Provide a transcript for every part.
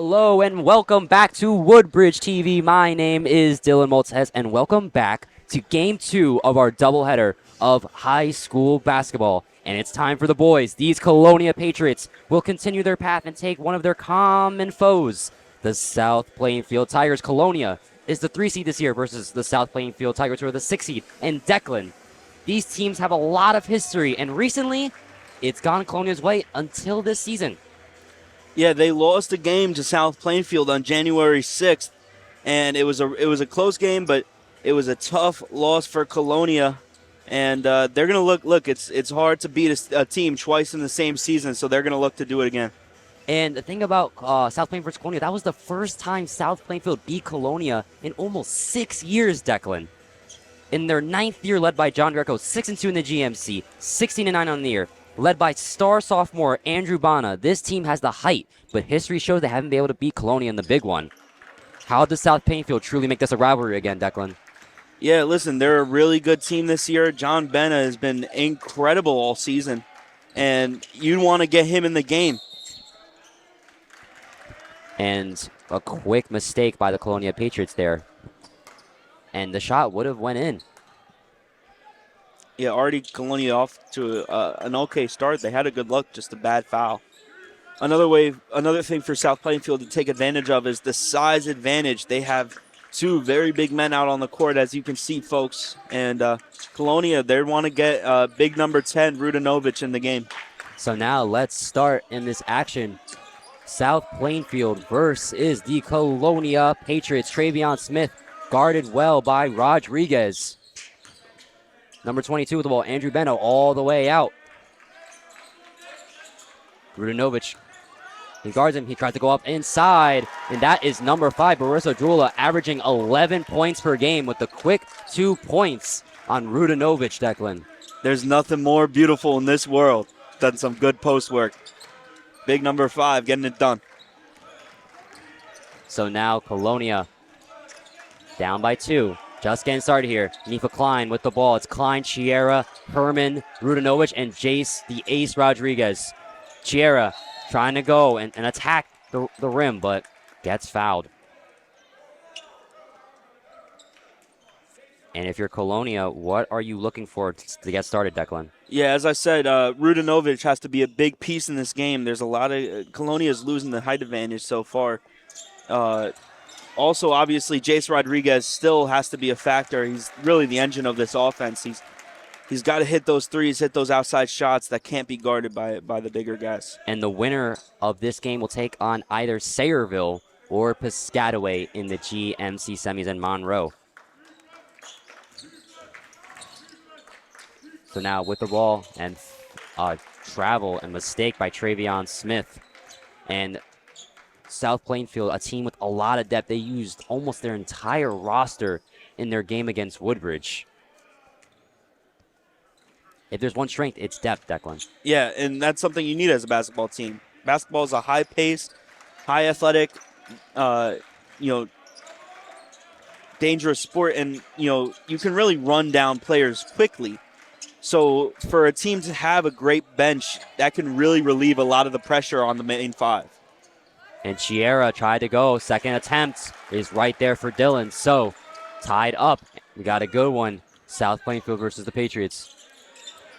Hello and welcome back to Woodbridge TV. My name is Dylan Moltez and welcome back to Game 2 of our doubleheader of high school basketball. And it's time for the boys. These Colonia Patriots will continue their path and take one of their common foes, the South Plainfield Tigers. Colonia is the 3 seed this year versus the South Plainfield Tigers, who are the 6 seed. And Declan, these teams have a lot of history, and recently it's gone Colonia's way until this season. Yeah, they lost a game to South Plainfield on January 6th, and it was a close game, but it was a tough loss for Colonia. And they're going to look. It's hard to beat a team twice in the same season, so they're going to look to do it again. And the thing about South Plainfield versus Colonia, that was the first time South Plainfield beat Colonia in almost 6 years, Declan. In their 9th year, led by John Greco, 6-2 in the GMC, 16-9 on the year. Led by star sophomore Andrew Bana, this team has the height, but history shows they haven't been able to beat Colonia in the big one. How does South Plainfield truly make this a rivalry again, Declan? Yeah, listen, they're a really good team this year. John Bena has been incredible all season, and you want to get him in the game. And a quick mistake by the Colonia Patriots there. And the shot would have went in. Yeah, already Colonia off to an okay start. They had a good look, just a bad foul. Another thing for South Plainfield to take advantage of is the size advantage. They have two very big men out on the court, as you can see, folks. And Colonia, they want to get big number 10, Rudanovic, in the game. So now let's start in this action. South Plainfield versus the Colonia Patriots. Travion Smith guarded well by Rodriguez. Number 22 with the ball, Andrew Beno all the way out. Rudanovic, he guards him. He tries to go up inside, and that is number 5, Barissa Drula, averaging 11 points per game with the quick 2 points on Rudanovic, Declan. There's nothing more beautiful in this world than some good post work. Big number 5 getting it done. So now Colonia down by 2. Just getting started here. Nifa Klein with the ball. It's Klein, Chiera, Herman, Rudanovic, and Jace, the ace Rodriguez. Chiera trying to go and attack the rim, but gets fouled. And if you're Colonia, what are you looking for to get started, Declan? Yeah, as I said, Rudanovic has to be a big piece in this game. There's a lot of Colonia is losing the height advantage so far. Also, obviously, Jace Rodriguez still has to be a factor. He's really the engine of this offense. He's got to hit those threes, hit those outside shots that can't be guarded by the bigger guys. And the winner of this game will take on either Sayreville or Piscataway in the GMC semis in Monroe. So now with the ball and travel and mistake by Travion Smith. And South Plainfield, a team with a lot of depth. They used almost their entire roster in their game against Woodbridge. If there's one strength, it's depth, Declan. Yeah, and that's something you need as a basketball team. Basketball is a high-paced, high-athletic, dangerous sport, and, you can really run down players quickly. So for a team to have a great bench, that can really relieve a lot of the pressure on the main 5. And Chiera tried to go. Second attempt is right there for Dylan. So tied up. We got a good one. South Plainfield versus the Patriots.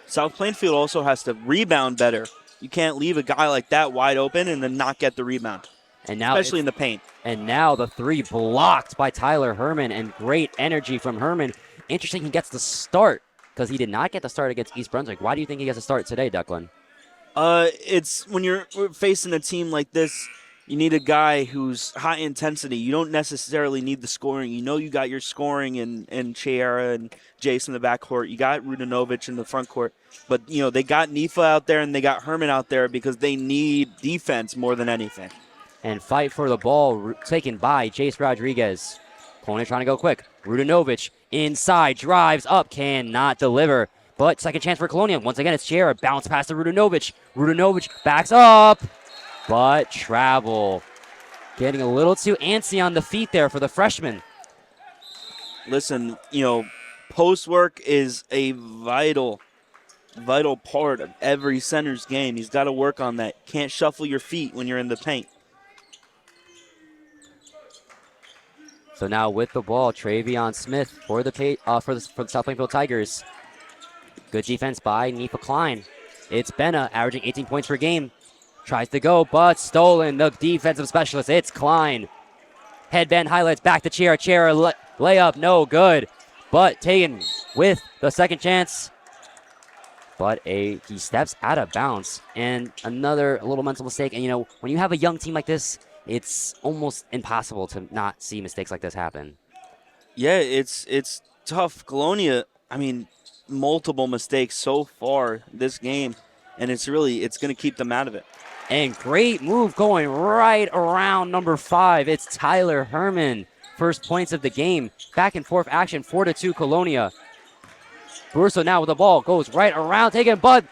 South Plainfield also has to rebound better. You can't leave a guy like that wide open and then not get the rebound, and now especially in the paint. And now the 3 blocked by Tyler Herman, and great energy from Herman. Interesting he gets the start because he did not get the start against East Brunswick. Why do you think he gets a start today, Declan? It's when you're facing a team like this, you need a guy who's high intensity. You don't necessarily need the scoring. You got your scoring in Chiera and Jace in the backcourt. You got Rudanovic in the front court. But, they got Nifa out there and they got Herman out there because they need defense more than anything. And fight for the ball taken by Jace Rodriguez. Colonia trying to go quick. Rudanovic inside, drives up, cannot deliver. But second chance for Colonia. Once again, it's Chiera. Bounce pass to Rudanovic. Rudanovic backs up. But travel. Getting a little too antsy on the feet there for the freshman. Listen, post work is a vital part of every center's game. He's got to work on that. Can't shuffle your feet when you're in the paint. So now with the ball, Travion Smith for the South Plainfield Tigers. Good defense by Nifa Klein. It's Benna averaging 18 points per game. Tries to go, but stolen. The defensive specialist, it's Klein. Headband highlights back to Chiara. Chiara layup, no good. But taken with the second chance. But he steps out of bounds. And another little mental mistake. And, you know, when you have a young team like this, it's almost impossible to not see mistakes like this happen. Yeah, it's tough. Colonia, I mean, multiple mistakes so far this game, and it's going to keep them out of it. And great move going right around number 5. It's Tyler Herman. First points of the game. Back and forth action, 4-2 Colonia. Burso now with the ball, goes right around, taking Bud.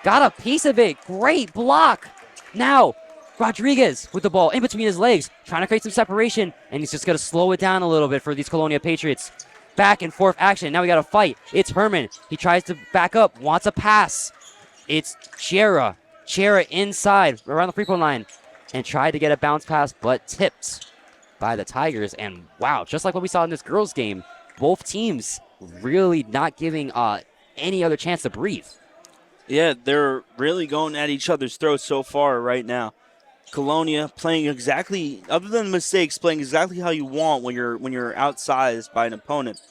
Got a piece of it. Great block. Now, Rodriguez with the ball in between his legs, trying to create some separation, and he's just going to slow it down a little bit for these Colonia Patriots. Back and forth action. Now we got a fight. It's Herman. He tries to back up, wants a pass. It's Chiara. Chiara inside, around the free-throw line, and tried to get a bounce pass, but tipped by the Tigers. And wow, just like what we saw in this girls' game, both teams really not giving any other chance to breathe. Yeah, they're really going at each other's throats so far right now. Colonia playing exactly, other than mistakes, playing exactly how you want when you're outsized by an opponent.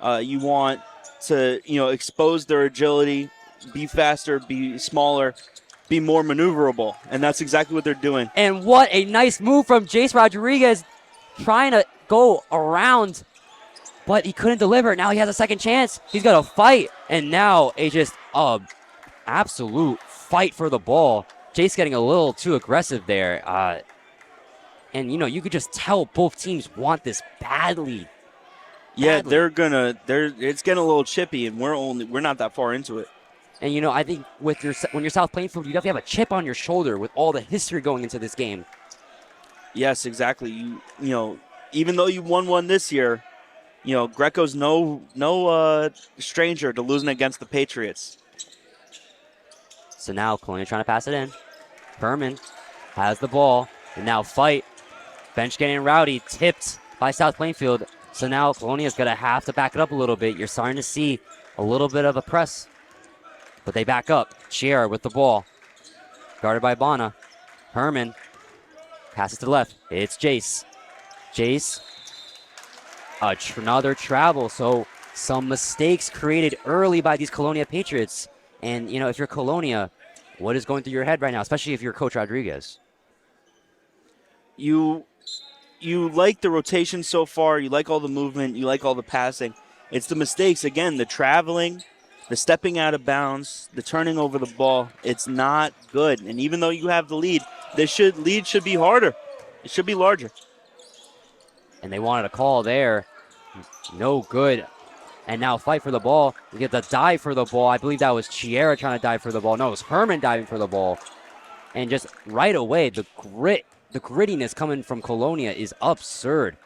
You want to, expose their agility, be faster, be smaller, be more maneuverable, and that's exactly what they're doing. And what a nice move from Jace Rodriguez, trying to go around, but he couldn't deliver. Now he has a second chance. He's got to fight, and now a just absolute fight for the ball. Jace getting a little too aggressive there, and you could just tell both teams want this badly. Yeah, it's getting a little chippy, and we're not that far into it. And I think when you're South Plainfield, you definitely have a chip on your shoulder with all the history going into this game. Yes, exactly. You even though you won one this year, Greco's no stranger to losing against the Patriots. So now Colonia trying to pass it in. Herman has the ball, and now fight. Bench getting rowdy, tipped by South Plainfield. So now Colonia's going to have to back it up a little bit. You're starting to see a little bit of a press. But they back up. Chiara with the ball. Guarded by Bonna. Herman passes to the left. It's Jace. Jace. Another travel. So some mistakes created early by these Colonia Patriots. And, if you're Colonia, what is going through your head right now, especially if you're Coach Rodriguez? You like the rotation so far. You like all the movement. You like all the passing. It's the mistakes, again, the traveling, the stepping out of bounds, the turning over the ball. It's not good. And even though you have the lead, lead should be harder. It should be larger. And they wanted a call there. No good. And now fight for the ball. We get the dive for the ball. I believe that was Chiara trying to dive for the ball. No, it was Herman diving for the ball. And just right away, the grittiness coming from Colonia is absurd.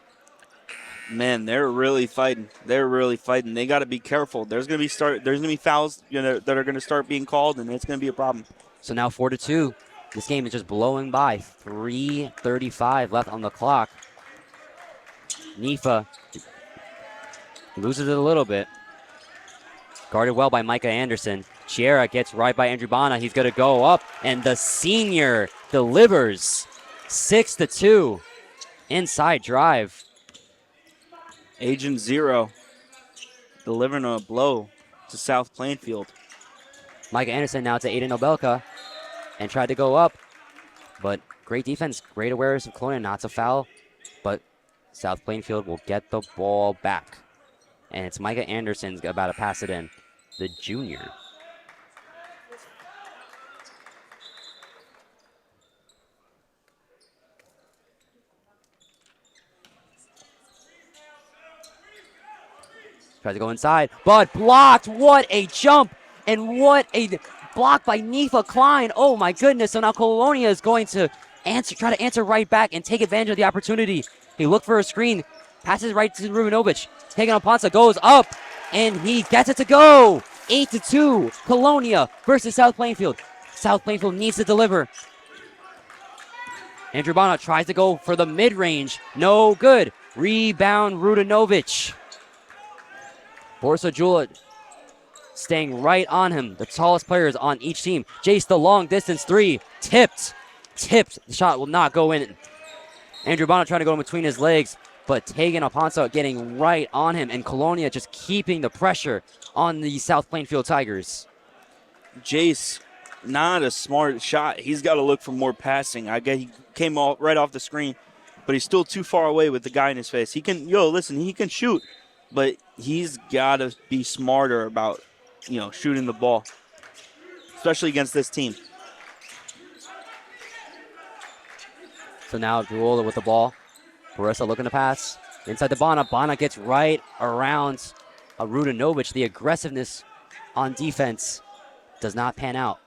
Man, they're really fighting. They got to be careful. There's going to be fouls that are going to start being called, and it's going to be a problem. So now 4-2. This game is just blowing by. 3:35 left on the clock. Nifa loses it a little bit. Guarded well by Micah Anderson. Chiara gets right by Andrew Bonna. He's going to go up, and the senior delivers. 6-2. Inside drive. Agent Zero delivering a blow to South Plainfield. Micah Anderson now to Aiden Nobelka and tried to go up, but great defense, great awareness of Colonia not to foul, but South Plainfield will get the ball back. And it's Micah Anderson's about to pass it in, the junior. Tries to go inside, but blocked. What a jump, and what a block by Nifa Klein. Oh my goodness. So now Colonia is going to try to answer right back and take advantage of the opportunity. He looked for a screen, passes right to Rubinovich. Taking on Ponce, goes up, and he gets it to go. 8-2, Colonia versus South Plainfield. South Plainfield needs to deliver. Andrew Bonna tries to go for the mid-range. No good. Rebound, Rudinovic. Borsajula staying right on him. The tallest players on each team. Jace, the long distance three. Tipped. The shot will not go in. Andrew Bono trying to go in between his legs, but Tegan Aponso getting right on him, and Colonia just keeping the pressure on the South Plainfield Tigers. Jace, not a smart shot. He's got to look for more passing. I guess he came right off the screen, but he's still too far away with the guy in his face. He can shoot, but he's got to be smarter about, shooting the ball, especially against this team. So now Duola with the ball. Barissa looking to pass. Inside the Bana. Bana gets right around Rudinovic. The aggressiveness on defense does not pan out.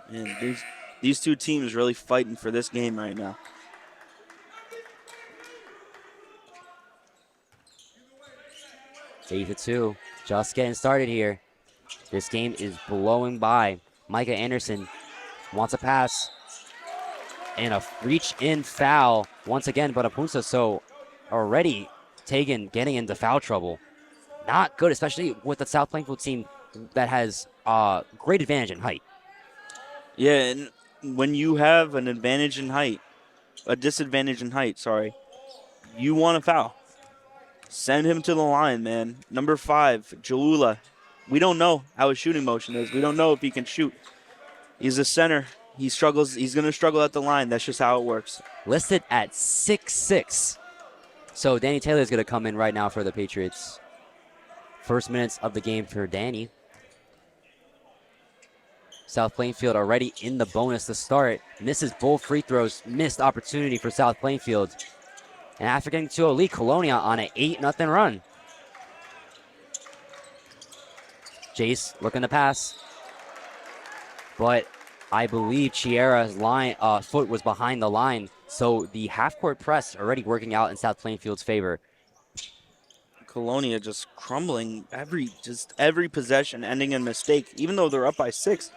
And these two teams really fighting for this game right now. It's 8-2. Just getting started here. This game is blowing by. Micah Anderson wants a pass. And a reach-in foul once again, but Apunsa so already Tegan getting into foul trouble. Not good, especially with the South Plainfield team that has great advantage in height. Yeah, and when you have a disadvantage in height, you want a foul. Send him to the line, man. Number 5, Jalula. We don't know how his shooting motion is. We don't know if he can shoot. He's a center. He struggles. He's going to struggle at the line. That's just how it works. Listed at 6'6". So Danny Taylor is going to come in right now for the Patriots. First minutes of the game for Danny. South Plainfield already in the bonus to start. Misses both free throws. Missed opportunity for South Plainfield. And after getting to a lead, Colonia on an 8-0 run. Jace looking to pass. But I believe Chiera's foot was behind the line. So the half-court press already working out in South Plainfield's favor. Colonia just crumbling every possession, ending in mistake. Even though they're up by 6,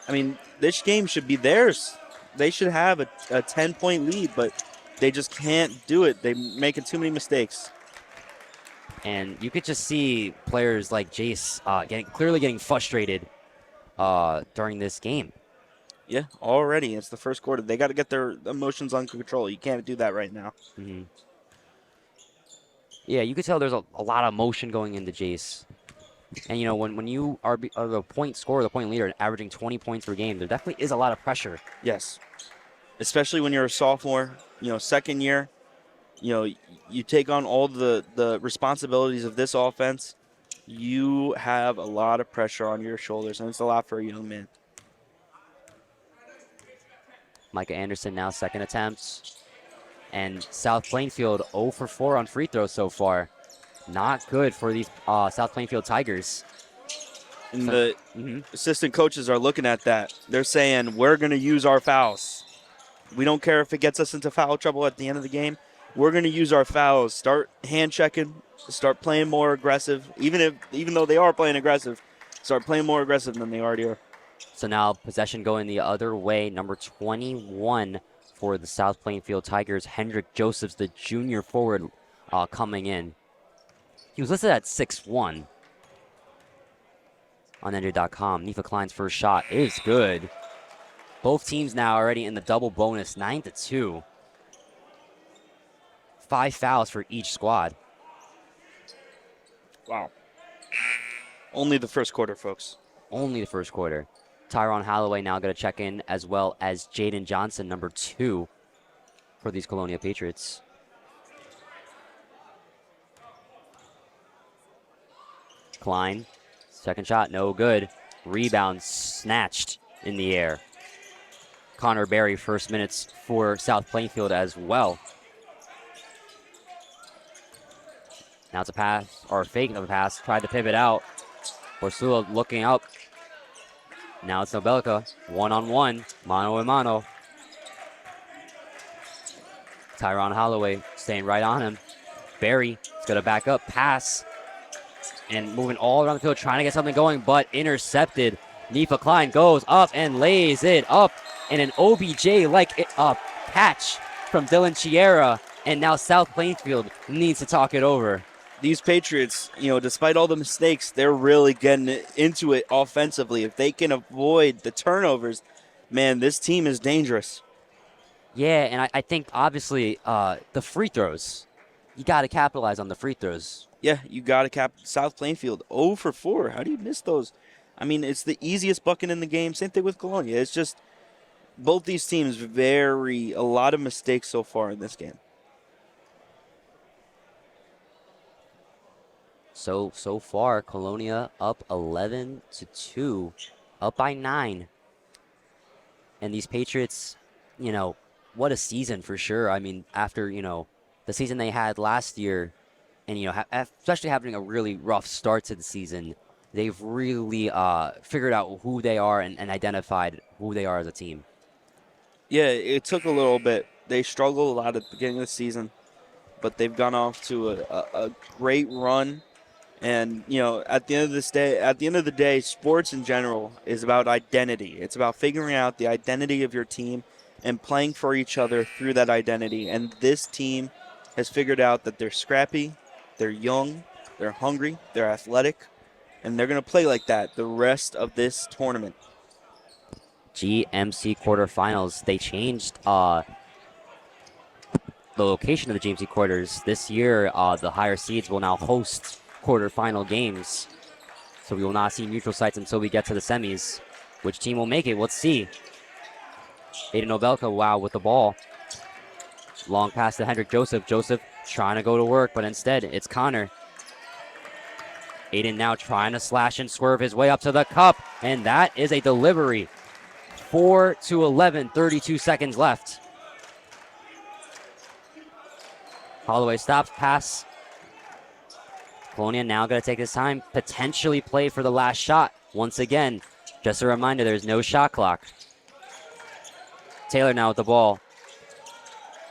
I mean, this game should be theirs. They should have a 10-point lead, but they just can't do it. They're making too many mistakes. And you could just see players like Jace clearly getting frustrated during this game. Yeah, already. It's the first quarter. They got to get their emotions under control. You can't do that right now. Mm-hmm. Yeah, you could tell there's a lot of motion going into Jace. And, when you are the point scorer, the point leader, and averaging 20 points per game, there definitely is a lot of pressure. Yes. Especially when you're a sophomore, second year, you take on all the responsibilities of this offense. You have a lot of pressure on your shoulders, and it's a lot for a young man. Micah Anderson now second attempts. And South Plainfield 0 for 4 on free throws so far. Not good for these South Plainfield Tigers. And the assistant coaches are looking at that. They're saying, we're going to use our fouls. We don't care if it gets us into foul trouble at the end of the game. We're going to use our fouls. Start hand checking. Start playing more aggressive. Even though they are playing aggressive, start playing more aggressive than they already are. So now possession going the other way. Number 21 for the South Plainfield Tigers, Hendrik Josephs, the junior forward, coming in. He was listed at 6'1". On NJ.com. Nifa Klein's first shot is good. Both teams now already in the double bonus, 9-2. 5 fouls for each squad. Wow. Only the first quarter, folks. Only the first quarter. Tyron Holloway now going to check in, as well as Jaden Johnson, number 2, for these Colonia Patriots. Klein, second shot, no good. Rebound snatched in the air. Connor Berry, first minutes for South Plainfield as well. Now it's a pass, or a fake of a pass, tried to pivot out. Borsula looking up. Now it's Nobelka, one-on-one, mano-a-mano. Tyron Holloway staying right on him. Berry is going to back up, pass, and moving all around the field, trying to get something going, but intercepted. Nifa Klein goes up and lays it up in an OBJ-like catch from Dylan Chiera. And now South Plainfield needs to talk it over. These Patriots, despite all the mistakes, they're really getting into it offensively. If they can avoid the turnovers, man, this team is dangerous. Yeah, and I think obviously the free throws, you got to capitalize on the free throws. Yeah, you got to cap South Plainfield 0 for 4. How do you miss those? I mean, it's the easiest bucket in the game. Same thing with Colonia. It's just both these teams a lot of mistakes so far in this game. So far, Colonia up 11-2, up by 9. And these Patriots, what a season for sure. I mean, after, the season they had last year, and, especially having a really rough start to the season, they've really figured out who they are and identified who they are as a team. Yeah, it took a little bit. They struggled a lot at the beginning of the season, but they've gone off to a great run. And at the end of the day, sports in general is about identity. It's about figuring out the identity of your team and playing for each other through that identity. And this team has figured out that they're scrappy, they're young, they're hungry, they're athletic, and they're going to play like that the rest of this tournament. GMC quarterfinals, they changed the location of the GMC quarters. This year, the higher seeds will now host quarterfinal games. So we will not see neutral sites until we get to the semis. Which team will make it? Let's see. Aiden Novelka, wow, with the ball. Long pass to Hendrik Joseph. Joseph trying to go to work, but instead it's Connor. Aiden now trying to slash and swerve his way up to the cup, and that is a delivery. 4-11, 32 seconds left. Holloway stops, pass. Colonia now going to take his time, potentially play for the last shot. Once again, just a reminder, there's no shot clock. Taylor now with the ball.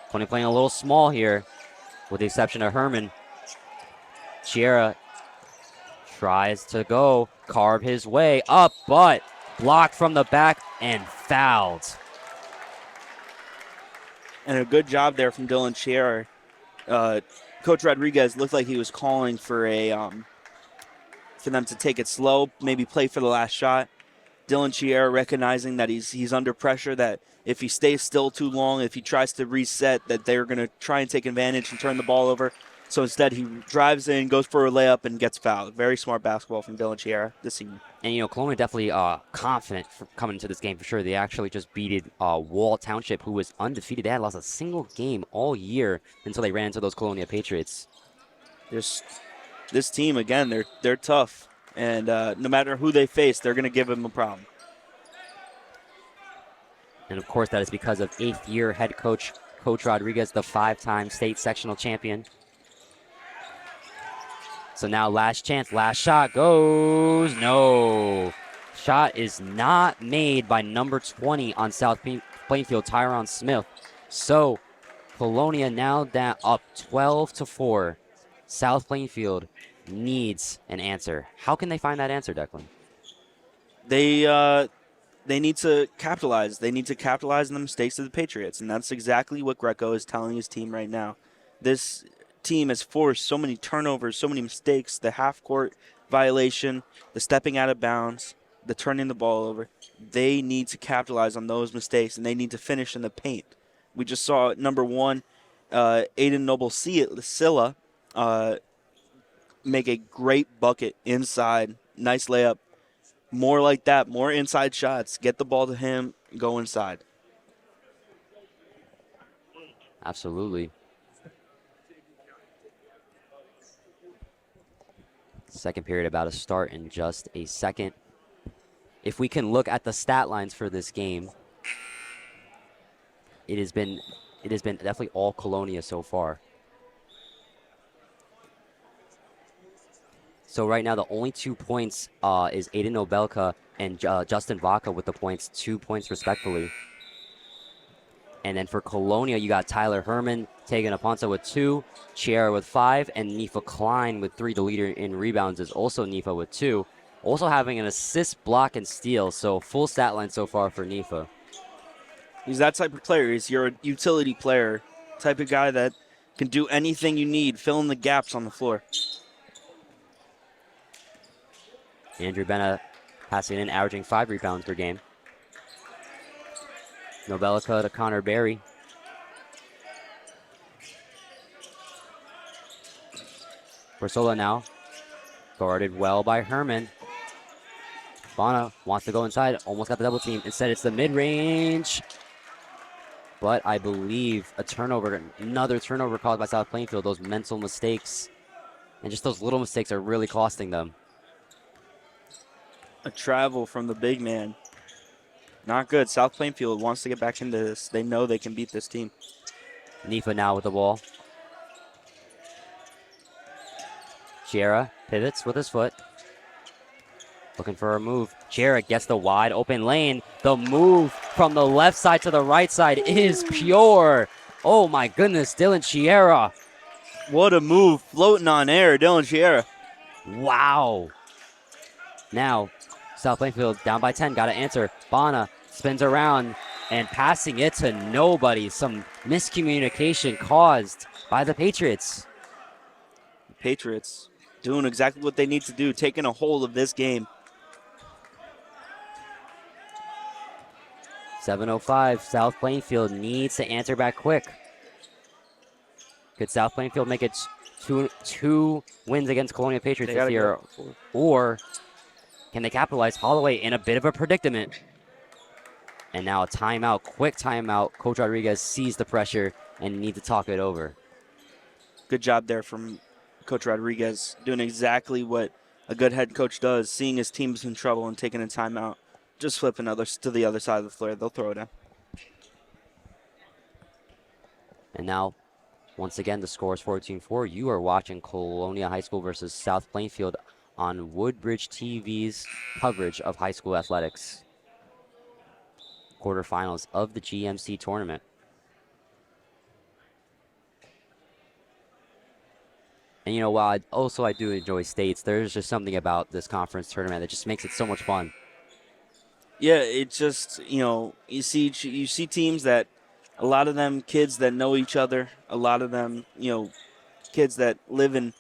Colonia playing a little small here, with the exception of Herman. Chiera tries to go, carve his way up, but blocked from the back and fouled. And a good job there from Dylan Chiera. Coach Rodriguez looked like he was calling for for them to take it slow, maybe play for the last shot. Dylan Chiera recognizing that he's under pressure, that if he stays still too long, if he tries to reset, that they're going to try and take advantage and turn the ball over. So instead, he drives in, goes for a layup, and gets fouled. Very smart basketball from Dylan Chiera this season. And, Colonia definitely confident for coming into this game for sure. They actually just beated Wall Township, who was undefeated. They had lost a single game all year until they ran into those Colonia Patriots. This team, again, they're tough. And no matter who they face, they're going to give them a problem. And, of course, that is because of eighth-year head coach, Coach Rodriguez, the 5-time state sectional champion. So now last chance, last shot goes, no. Shot is not made by number 20 on South Plainfield, Tyron Smith. So Colonia now down up 12-4. South Plainfield needs an answer. How can they find that answer, Declan? They need to capitalize. They need to capitalize on the mistakes of the Patriots, and that's exactly what Greco is telling his team right now. This team has forced so many turnovers, so many mistakes, the half-court violation, the stepping out of bounds, the turning the ball over. They need to capitalize on those mistakes, and they need to finish in the paint. We just saw number 1, Aiden Noble-Silla make a great bucket inside. Nice layup. More like that, more inside shots. Get the ball to him, go inside. Absolutely. Second period about to start in just a second. If we can look at the stat lines for this game, it has been definitely all Colonia so far. So right now the only 2 points is Aiden Nobelka and Justin Vaca with the points, 2 points respectively. And then for Colonia, you got Tyler Herman, Tegan Aponte with 2, Chiera with 5, and Nifa Klein with 3. The leader in rebounds is also Nifa with 2. Also having an assist, block, and steal. So full stat line so far for Nifa. He's that type of player. He's your utility player, type of guy that Can do anything you need, fill in the gaps on the floor. Andrew Benna passing in, averaging 5 rebounds per game. Nobelica to Connor Berry. Bersola now, guarded well by Herman. Bana wants to go inside, almost got the double team. Instead, it's the mid-range. But I believe a turnover, another turnover caused by South Plainfield. Those mental mistakes and just those little mistakes are really costing them. A travel from the big man. Not good. South Plainfield wants to get back into this. They know they can beat this team. Nifa now with the ball. Chiera pivots with his foot. Looking for a move. Chiera gets the wide open lane. The move from the left side to the right side is pure. Oh my goodness, Dylan Chiera. What a move. Floating on air, Dylan Chiera. Wow. Now, South Plainfield down by 10. Got to answer. Bana spins around and passing it to nobody. Some miscommunication caused by the Patriots. Patriots doing exactly what they need to do, taking a hold of this game. 7:05. South Plainfield needs to answer back quick. Could South Plainfield make it two wins against Colonia Patriots this year? Or can they capitalize? Holloway in a bit of a predicament. And now a timeout, quick timeout. Coach Rodriguez sees the pressure and needs to talk it over. Good job there from Coach Rodriguez, doing exactly what a good head coach does, seeing his team's in trouble and taking a timeout. Just flipping others to the other side of the floor. They'll throw it in. And now, once again, the score is 14-4. You are watching Colonia High School versus South Plainfield on Woodbridge TV's coverage of high school athletics. Quarterfinals of the GMC tournament. And you know, while I do enjoy states, there's just something about this conference tournament that just makes it so much fun. Yeah, it's just, you see teams that, a lot of them kids that know each other, a lot of them, kids that live in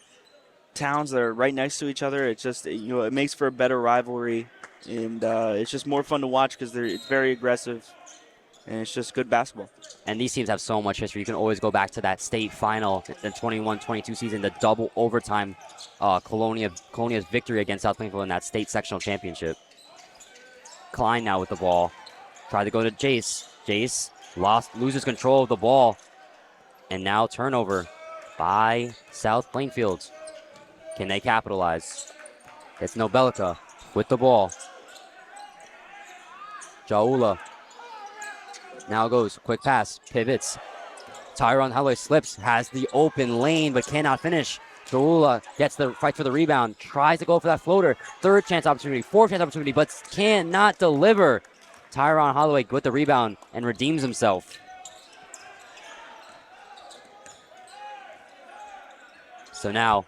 towns that are right next to each other. It's just, it makes for a better rivalry, and it's just more fun to watch because it's very aggressive, and it's just good basketball. And these teams have so much history. You can always go back to that state final, the 21-22 season, the double overtime Colonia's victory against South Plainfield in that state sectional championship. Klein now with the ball. Tried to go to Jace. Jace loses control of the ball. And now turnover by South Plainfield. Can they capitalize? It's Nobelica with the ball. Jaula. Now goes, quick pass, pivots. Tyrone Holloway slips, has the open lane, but cannot finish. Jaula gets the fight for the rebound, tries to go for that floater. Third chance opportunity, fourth chance opportunity, but cannot deliver. Tyrone Holloway with the rebound and redeems himself. So now,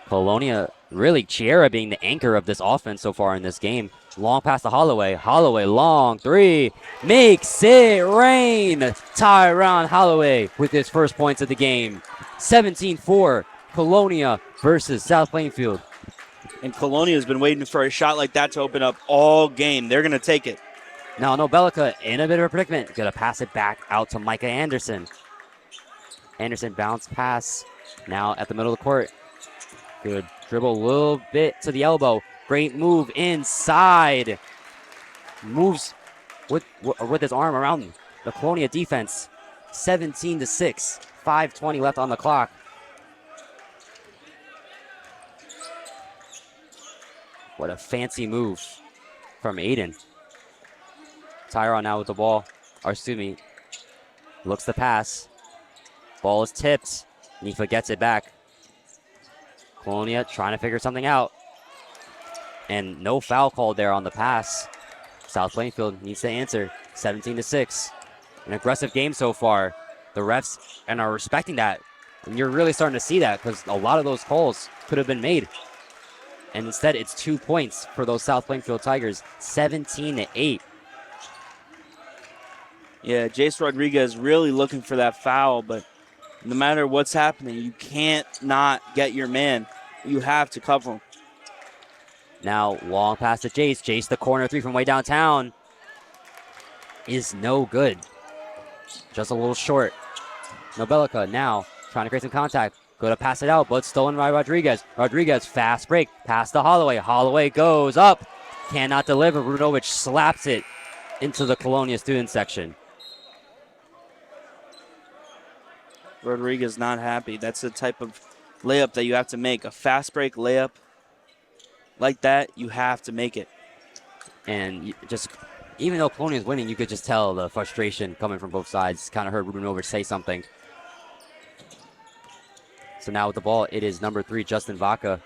Colonia, really Chiera being the anchor of this offense so far in this game. Long pass to Holloway. Holloway, long three. Makes it rain. Tyrone Holloway with his first points of the game. 17-4, Colonia versus South Plainfield. And Colonia has been waiting for a shot like that to open up all game. They're going to take it. Now Nobelica in a bit of a predicament. Going to pass it back out to Micah Anderson. Anderson bounce pass. Now at the middle of the court. Good dribble a little bit to the elbow. Great move inside. Moves with his arm around the Colonia defense. 17-6. 5:20 left on the clock. What a fancy move from Aiden. Tyrone now with the ball. Or excuse me. Looks to pass. Ball is tipped. Nifa gets it back. Colonia trying to figure something out. And no foul called there on the pass. South Plainfield needs to answer. 17-6. An aggressive game so far. The refs are respecting that. And you're really starting to see that because a lot of those calls could have been made. And instead, it's 2 points for those South Plainfield Tigers. 17-8. Yeah, Jace Rodriguez really looking for that foul, but No matter what's happening, you can't not get your man. You have to cover him. Now, long pass to Jace. Jace, the corner three from way downtown, is no good. Just a little short. Nobelica now trying to create some contact. Go to pass it out, but stolen by Rodriguez. Rodriguez, fast break. Pass to Holloway. Holloway goes up. Cannot deliver. Runovich slaps it into the Colonia student section. Rodriguez not happy. That's the type of layup that you have to make. A fast break layup like that, you have to make it. And just, even though Colonia is winning, you could just tell the frustration coming from both sides. Kind of heard Runovich say something. So now with the ball, it is number 3, Justin Vaca.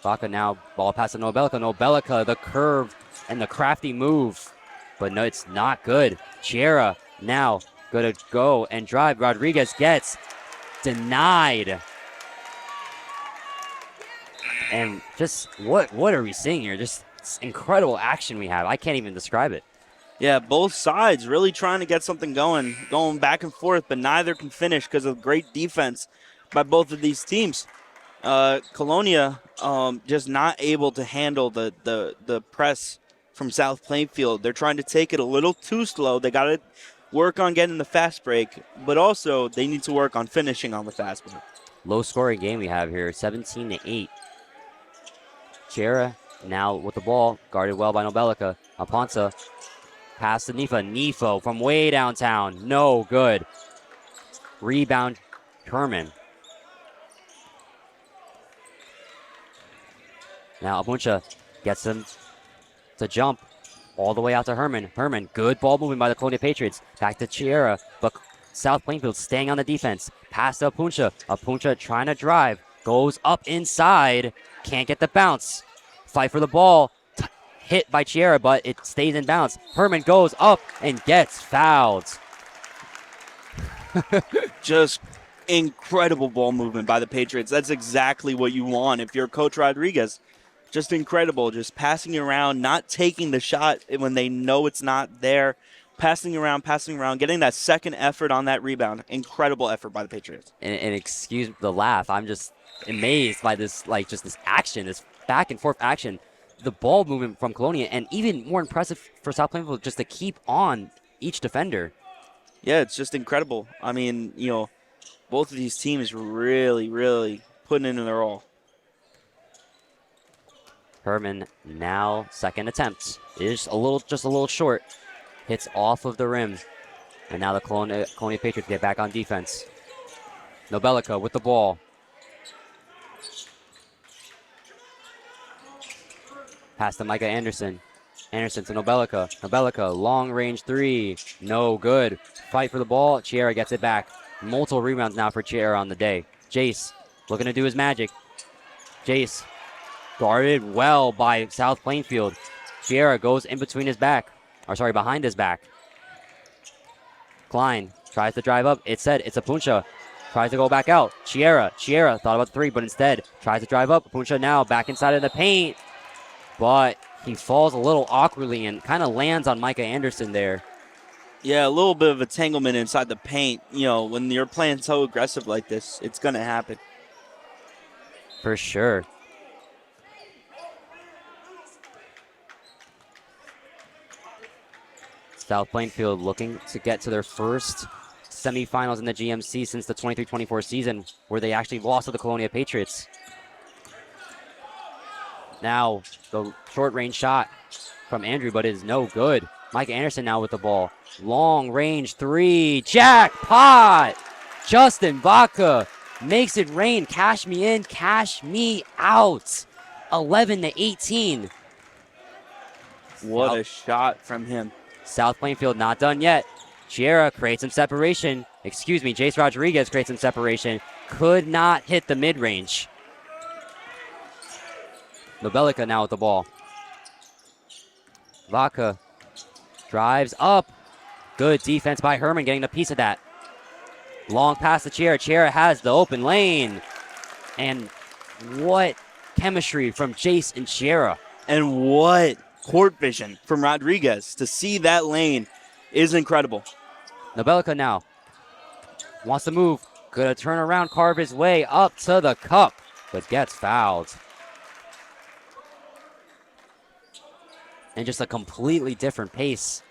Vaca now, ball pass to Nobelica. Nobelica, the curve and the crafty move. But no, it's not good. Chiera now going to go and drive. Rodriguez gets denied. And just, what are we seeing here? Just incredible action we have. I can't even describe it. Yeah, both sides really trying to get something going back and forth, but neither can finish because of great defense by both of these teams. Colonia just not able to handle the press from South Plainfield. They're trying to take it a little too slow. They got to work on getting the fast break, but also they need to work on finishing on the fast break. Low scoring game we have here, 17-8. Chiera now with the ball, guarded well by Nobelica. Aponza, pass to Nifa. Nifo from way downtown, no good. Rebound, Herman. Now Apuncha gets him to jump all the way out to Herman. Herman, good ball movement by the Colonia Patriots. Back to Chiera, but South Plainfield staying on the defense. Pass to Apuncha. Apuncha trying to drive. Goes up inside. Can't get the bounce. Fight for the ball. Hit by Chiera, but it stays in bounds. Herman goes up and gets fouled. Just incredible ball movement by the Patriots. That's exactly what you want if you're Coach Rodriguez. Just incredible. Just passing around, not taking the shot when they know it's not there. Passing around, getting that second effort on that rebound. Incredible effort by the Patriots. And excuse the laugh. I'm just amazed by this, just this action, this back and forth action. The ball movement from Colonia, and even more impressive for South Plainfield just to keep on each defender. Yeah, it's just incredible. I mean, both of these teams really, really putting in their all. Herman now second attempt is just a little short. Hits off of the rim. And now the Colonia Patriots get back on defense. Nobelica with the ball. Pass to Micah Anderson. Anderson to Nobelica. Nobelica, long range three. No good. Fight for the ball. Chiera gets it back. Multiple rebounds now for Chiera on the day. Jace looking to do his magic. Jace guarded well by South Plainfield. Chiera goes in between his back. Behind his back. Klein tries to drive up. It's Apuncha. Tries to go back out. Chiera thought about three, but instead tries to drive up. Apuncha now back inside of the paint. But he falls a little awkwardly and kind of lands on Micah Anderson there. Yeah, a little bit of entanglement inside the paint. When you're playing so aggressive like this, it's going to happen. For sure. South Plainfield looking to get to their first semifinals in the GMC since the 23-24 season, where they actually lost to the Colonia Patriots. Now, the short-range shot from Andrew, but it is no good. Mike Anderson now with the ball. Long-range three. Jackpot! Justin Vaca makes it rain. Cash me in, cash me out. 11-18. What a shot from him. South Plainfield not done yet. Chiera creates some separation. Jace Rodriguez creates some separation. Could not hit the mid-range. Nobelica now with the ball. Vaca drives up. Good defense by Herman, getting a piece of that. Long pass to Chiera. Chiera has the open lane. And what chemistry from Jace and Chiera. And what court vision from Rodriguez. To see that lane is incredible. Nobelica now wants to move. Gonna turn around, carve his way up to the cup, but gets fouled. And just a completely different pace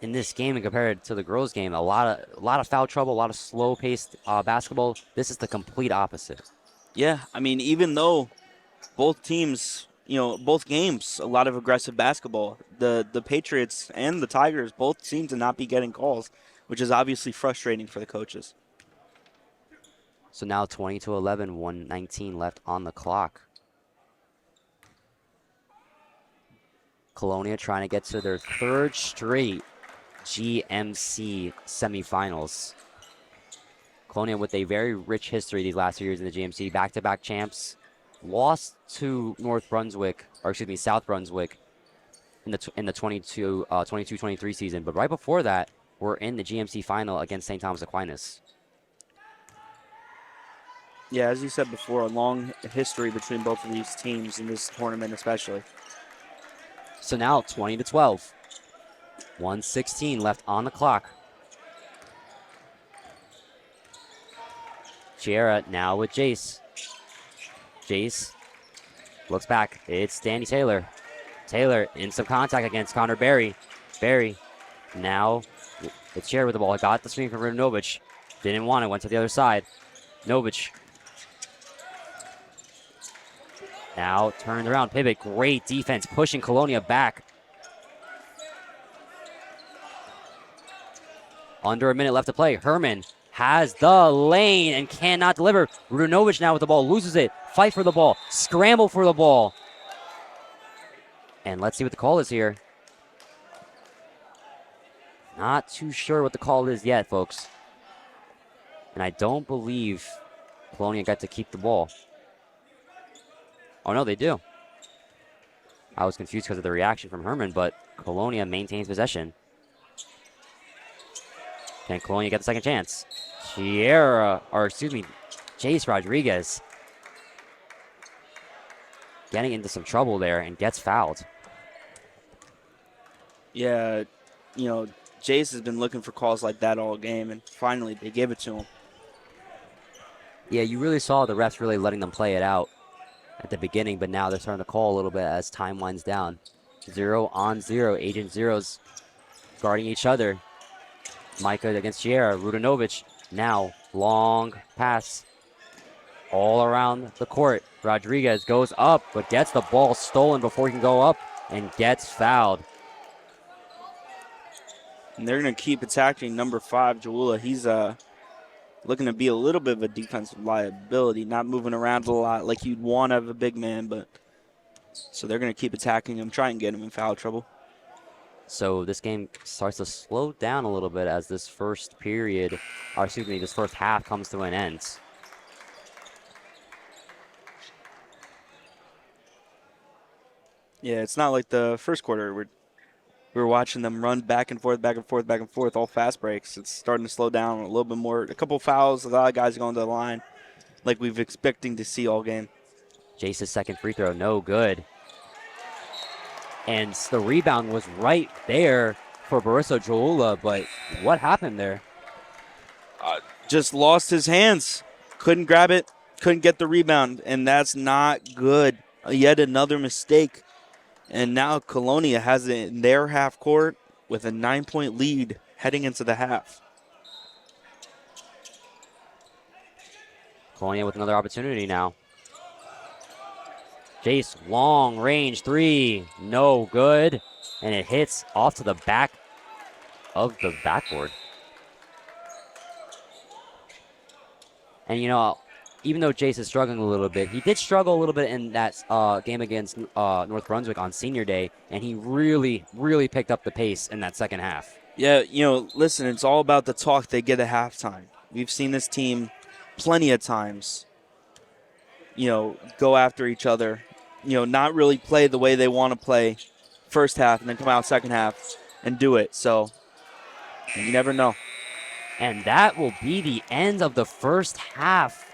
in this game and compared to the girls' game. A lot of foul trouble, a lot of slow-paced basketball. This is the complete opposite. Yeah, I mean, even though both teams, both games, a lot of aggressive basketball, the Patriots and the Tigers both seem to not be getting calls, which is obviously frustrating for the coaches. So now 20-11, 1:19 left on the clock. Colonia trying to get to their third straight GMC semifinals. Colonia with a very rich history these last 2 years in the GMC, back-to-back champs, lost to South Brunswick in the 22-23 season, but right before that, we're in the GMC final against St. Thomas Aquinas. Yeah, as you said before, a long history between both of these teams in this tournament especially. So now 20-12, 1:16 left on the clock. Sierra now with Jace. Jace looks back. It's Danny Taylor. Taylor in some contact against Connor Berry. Berry now it's Sierra with the ball. Got the swing from Rudinovich. Didn't want it. Went to the other side. Novich now turned around. Pivot. Great defense. Pushing Colonia back. Under a minute left to play. Herman has the lane and cannot deliver. Rudinovich now with the ball. Loses it. Fight for the ball. Scramble for the ball. And let's see what the call is here. Not too sure what the call is yet, folks. And I don't believe Colonia got to keep the ball. Oh, no, they do. I was confused because of the reaction from Herman, but Colonia maintains possession. Can Colonia get the second chance? Jace Rodriguez getting into some trouble there and gets fouled. Yeah, Jace has been looking for calls like that all game, and finally they gave it to him. Yeah, you really saw the refs really letting them play it out at the beginning, but now they're starting to call a little bit as time winds down. 0-on-0, Agent Zeros guarding each other. Micah against Sierra. Rudinovich now long pass all around the court. Rodriguez goes up, but gets the ball stolen before he can go up and gets fouled. And they're going to keep attacking number 5, Jalula. He's looking to be a little bit of a defensive liability, not moving around a lot like you'd want of a big man, but so they're going to keep attacking him, try and get him in foul trouble. So this game starts to slow down a little bit as this first half comes to an end. Yeah, it's not like the first quarter. We're watching them run back and forth, all fast breaks. It's starting to slow down a little bit more. A couple fouls, a lot of guys going to the line like we've expecting to see all game. Jace's second free throw, no good. And the rebound was right there for Barissa Jalula, but what happened there? Just lost his hands. Couldn't grab it, couldn't get the rebound, and that's not good. Yet another mistake. And now Colonia has it in their half court with a 9-point lead heading into the half. Colonia with another opportunity now. Jace, long range three, no good. And it hits off to the back of the backboard. And even though Jace is struggling a little bit, he did struggle a little bit in that game against North Brunswick on senior day, and he really, really picked up the pace in that second half. Yeah, listen, it's all about the talk they get at halftime. We've seen this team plenty of times, go after each other, not really play the way they want to play first half and then come out second half and do it. So you never know. And that will be the end of the first half.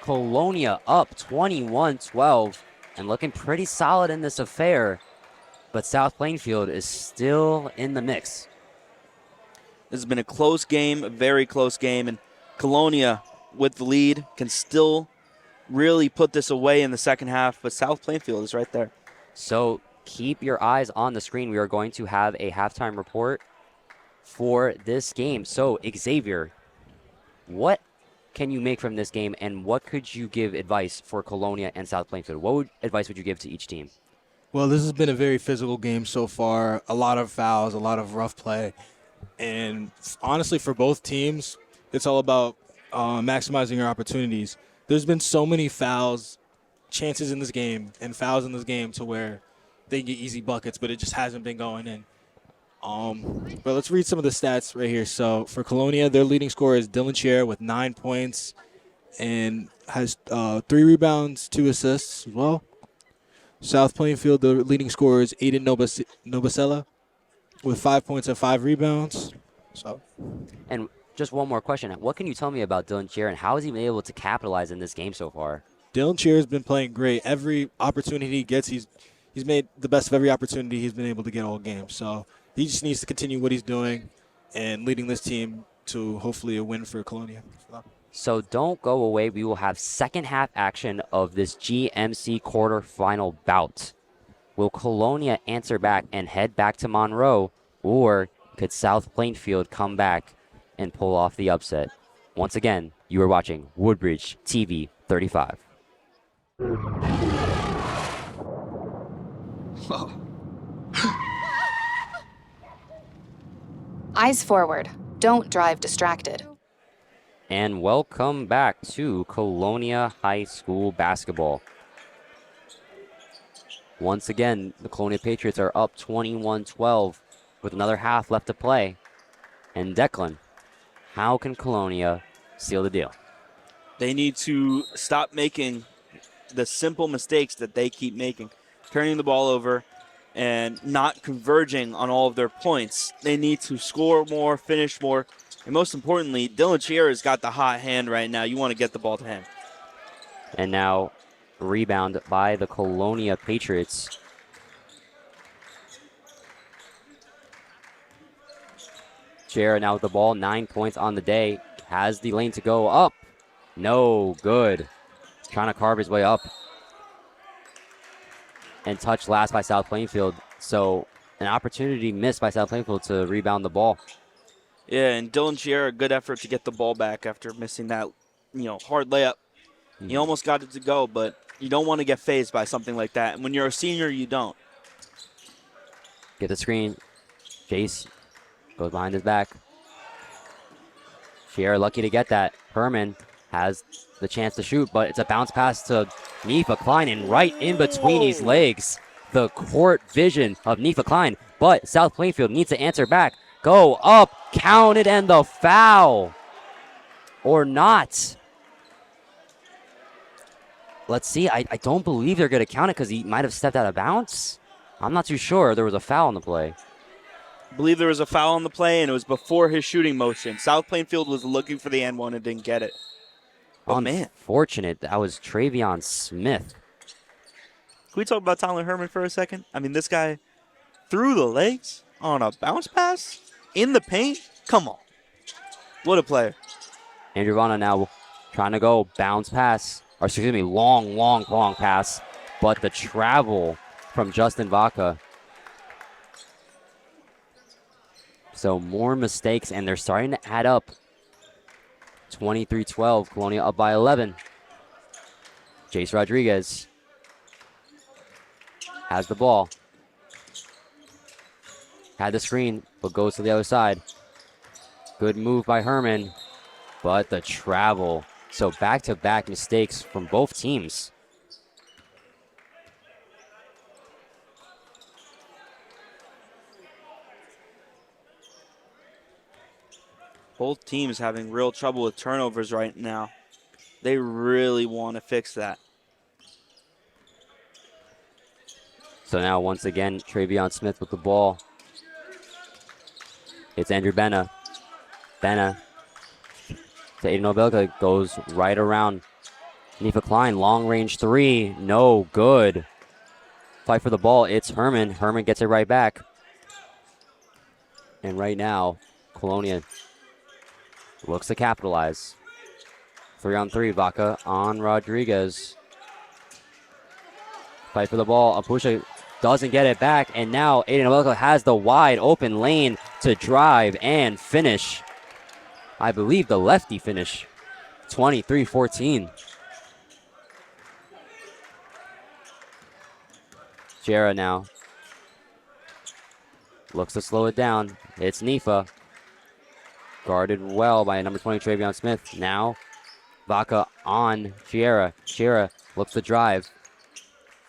Colonia up 21-12 and looking pretty solid in this affair. But South Plainfield is still in the mix. This has been a close game, a very close game. And Colonia, with the lead, can still really put this away in the second half, but South Plainfield is right there. So keep your eyes on the screen. We are going to have a halftime report for this game. So, Xavier, what can you make from this game, and what could you give advice for Colonia and South Plainfield? What advice would you give to each team? Well, this has been a very physical game so far. A lot of fouls, a lot of rough play. And honestly, for both teams, it's all about maximizing your opportunities. There's been so many chances in this game, and fouls in this game to where they get easy buckets, but it just hasn't been going in. But let's read some of the stats right here. So for Colonia, their leading scorer is Dylan Chair with 9 points and has 3 rebounds, 2 assists as well. South Plainfield, the leading scorer is Aiden Novacella with 5 points and 5 rebounds. So, And just one more question. What can you tell me about Dylan Chair, and how has he been able to capitalize in this game so far? Dylan Chair has been playing great. Every opportunity he gets, he's made the best of every opportunity he's been able to get all game. So he just needs to continue what he's doing and leading this team to hopefully a win for Colonia. So don't go away. We will have second half action of this GMC quarterfinal bout. Will Colonia answer back and head back to Monroe, or could South Plainfield come back and pull off the upset? Once again, you are watching Woodbridge TV 35. Eyes forward. Don't drive distracted. And welcome back to Colonia High School basketball. Once again, the Colonia Patriots are up 21-12 with another half left to play. And Declan, how can Colonia seal the deal? They need to stop making the simple mistakes that they keep making, turning the ball over and not converging on all of their points. They need to score more, finish more, and most importantly, Dylan Chiera has got the hot hand right now. You want to get the ball to him. And now, rebound by the Colonia Patriots. Chiera now with the ball, 9 points on the day. Has the lane to go up. No good. Trying to carve his way up. And touched last by South Plainfield. So an opportunity missed by South Plainfield to rebound the ball. Yeah, and Dylan Chiera, good effort to get the ball back after missing that, hard layup. He almost got it to go, but you don't want to get fazed by something like that. And when you're a senior, you don't. Get the screen. Jace goes behind his back. Chiera lucky to get that. Herman has the chance to shoot, but it's a bounce pass to Nifa Klein, and right in between his legs. The court vision of Nifa Klein, but South Plainfield needs to answer back. Go up, counted, and the foul. Or not. Let's see. I don't believe they're going to count it because he might have stepped out of bounds. I'm not too sure. There was a foul on the play. I believe there was a foul on the play, and it was before his shooting motion. South Plainfield was looking for the N1 and didn't get it. Oh, man. Unfortunate. That was Travion Smith. Can we talk about Tyler Herman for a second? I mean, this guy threw the legs on a bounce pass in the paint. Come on. What a player. Andrew Vana now trying to go bounce pass. Or excuse me, long pass. But the travel from Justin Vaca. So more mistakes, and they're starting to add up. 23-12, Colonia up by 11. Jace Rodriguez has the ball. Had the screen, but goes to the other side. Good move by Herman, but the travel. So back-to-back mistakes from both teams. Both teams having real trouble with turnovers right now. They really want to fix that. So now once again, Travion Smith with the ball. It's Andrew Benna. Benna to Aiden Obelka, goes right around Nifa Klein. Long range three, no good. Fight for the ball, it's Herman. Herman gets it right back. And right now, Colonia looks to capitalize. 3-on-3, Vaca on Rodriguez. Fight for the ball. Apusha doesn't get it back, and now Aiden Obelico has the wide open lane to drive and finish. I believe the lefty finish. 23-14. Jera now looks to slow it down. It's Nifa. Guarded well by number 20, Travion Smith. Now, Vaca on Jera. Jera looks to drive.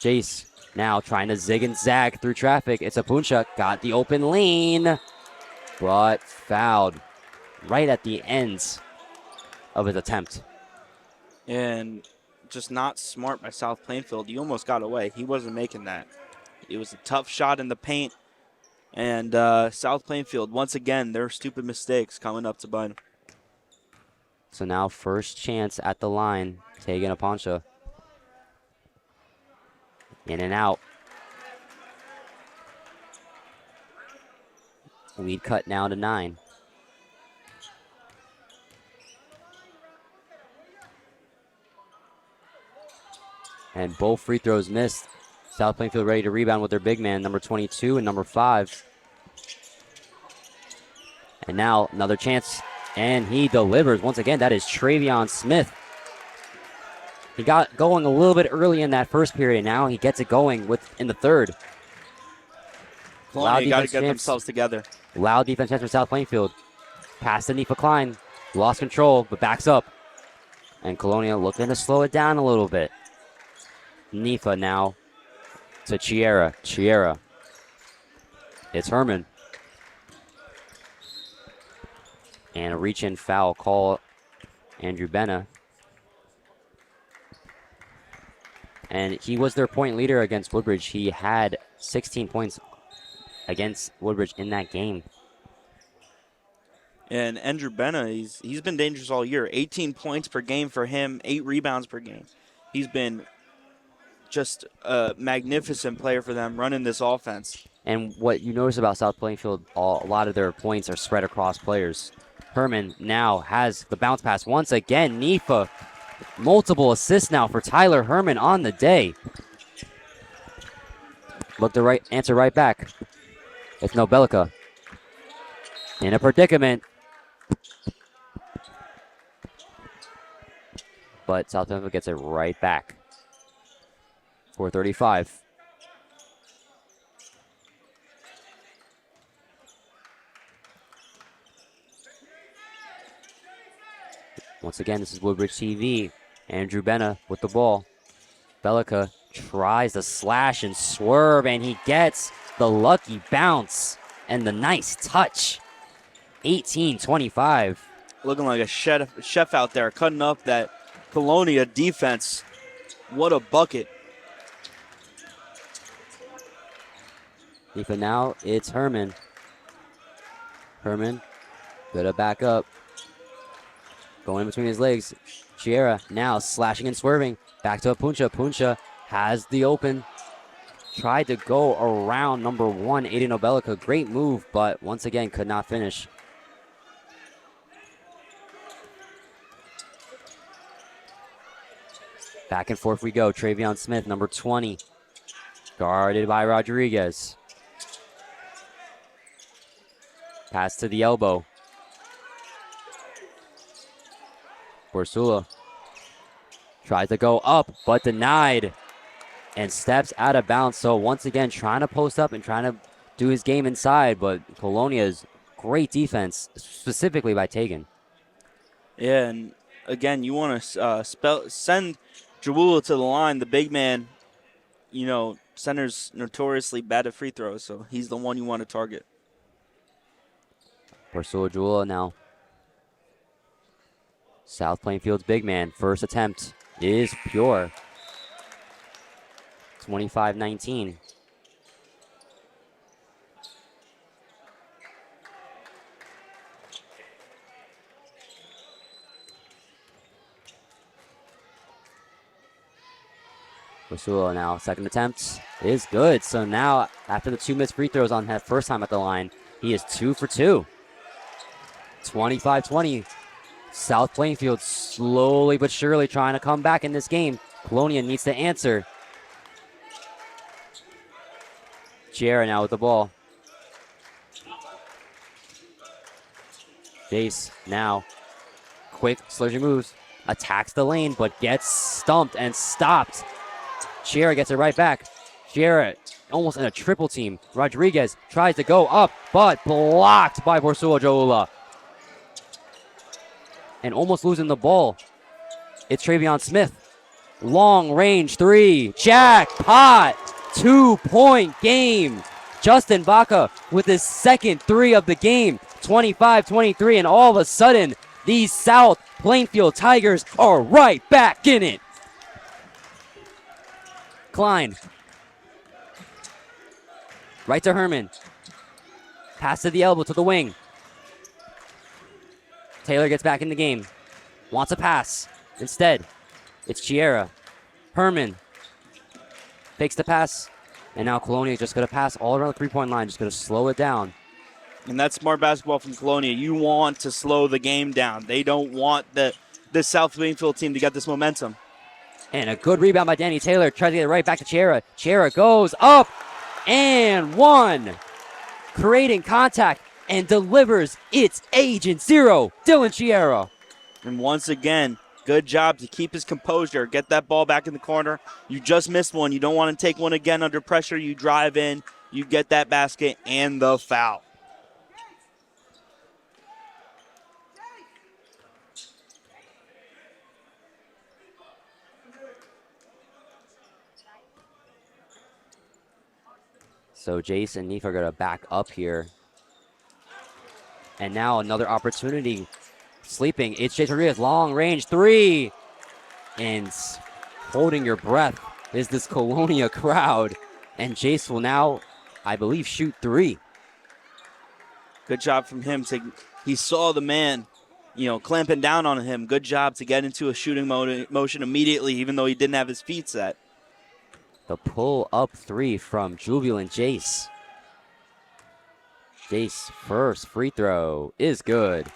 Jace now trying to zig and zag through traffic. It's Apuncha. Got the open lane, but fouled right at the ends of his attempt. And just not smart by South Plainfield. You almost got away. He wasn't making that. It was a tough shot in the paint. And South Plainfield, once again, their stupid mistakes coming up to bite them. So now first chance at the line. Tegan Aponcha. In and out. Lead cut now to 9. And both free throws missed. South Plainfield ready to rebound with their big man, number 22 and number 5. And now another chance, and he delivers. Once again, that is Travion Smith. He got going a little bit early in that first period, and now he gets it going in the third. Colonia got to get themselves together. Loud defense chance for South Plainfield. Pass to Nifa Klein. Lost control, but backs up. And Colonia looking to slow it down a little bit. Nifa now to Chiera. Chiera. It's Herman. And a reach-in foul call, Andrew Benna. And he was their point leader against Woodbridge. He had 16 points against Woodbridge in that game. And Andrew Benna, he's been dangerous all year. 18 points per game for him, 8 rebounds per game. He's been just a magnificent player for them running this offense. And what you notice about South Plainfield, a lot of their points are spread across players. Herman now has the bounce pass once again. Nifa, multiple assists now for Tyler Herman on the day. Look the answer right back. It's Nobelica. In a predicament. But South Plainfield gets it right back. 4:35. Once again, this is Woodbridge TV. Andrew Benna with the ball. Bellica tries to slash and swerve, and he gets the lucky bounce and the nice touch. 18-25. Looking like a chef out there, cutting up that Colonia defense. What a bucket. For now, it's Herman. Herman, good to back up. Going in between his legs. Chiera now slashing and swerving. Back to Apuncha. Apuncha has the open. Tried to go around number 1, Aiden Obelica. Great move, but once again could not finish. Back and forth we go. Travion Smith, number 20. Guarded by Rodriguez. Pass to the elbow. Borsula tries to go up, but denied. And steps out of bounds. So once again, trying to post up and trying to do his game inside, but Colonia's great defense, specifically by Tegan. Yeah, and again, you want to send Jawula to the line, the big man. You know, center's notoriously bad at free throws, so he's the one you want to target. Borsula Jewel now. South Plainfield's big man, first attempt is pure. 25-19. Borsula now, second attempt is good. So now, after the 2 missed free throws on that first time at the line, he is 2 for 2. 25-20. South Plainfield slowly but surely trying to come back in this game. Colonia needs to answer. Chiara now with the ball. Jace now. Quick, slurgy moves. Attacks the lane, but gets stumped and stopped. Chiara gets it right back. Chiara almost in a triple team. Rodriguez tries to go up, but blocked by Borsua Joula. And almost losing the ball. It's Travion Smith. Long range three. Jackpot. 2-point game. Justin Baca with his second three of the game. 25-23, and all of a sudden, these South Plainfield Tigers are right back in it. Klein. Right to Herman. Pass to the elbow to the wing. Taylor gets back in the game. Wants a pass. Instead, it's Chiara. Herman fakes the pass. And now Colonia just going to pass all around the three-point line. Just going to slow it down. And that's smart basketball from Colonia. You want to slow the game down. They don't want the South Plainfield team to get this momentum. And a good rebound by Danny Taylor. Tries to get it right back to Chiara. Chiara goes up and one. Creating contact and delivers its Agent Zero, Dylan Chiara. And once again, good job to keep his composure. Get that ball back in the corner. You just missed one. You don't want to take one again under pressure. You drive in. You get that basket and the foul. So Jace and Neef are going to back up here. And now another opportunity. Sleeping. It's Jace Rodriguez. Long range three. And holding your breath is this Colonia crowd. And Jace will now, I believe, shoot three. Good job from him. He saw the man, clamping down on him. Good job to get into a shooting motion immediately, even though he didn't have his feet set. The pull-up three from Jubilant Jace. Jace first free throw is good.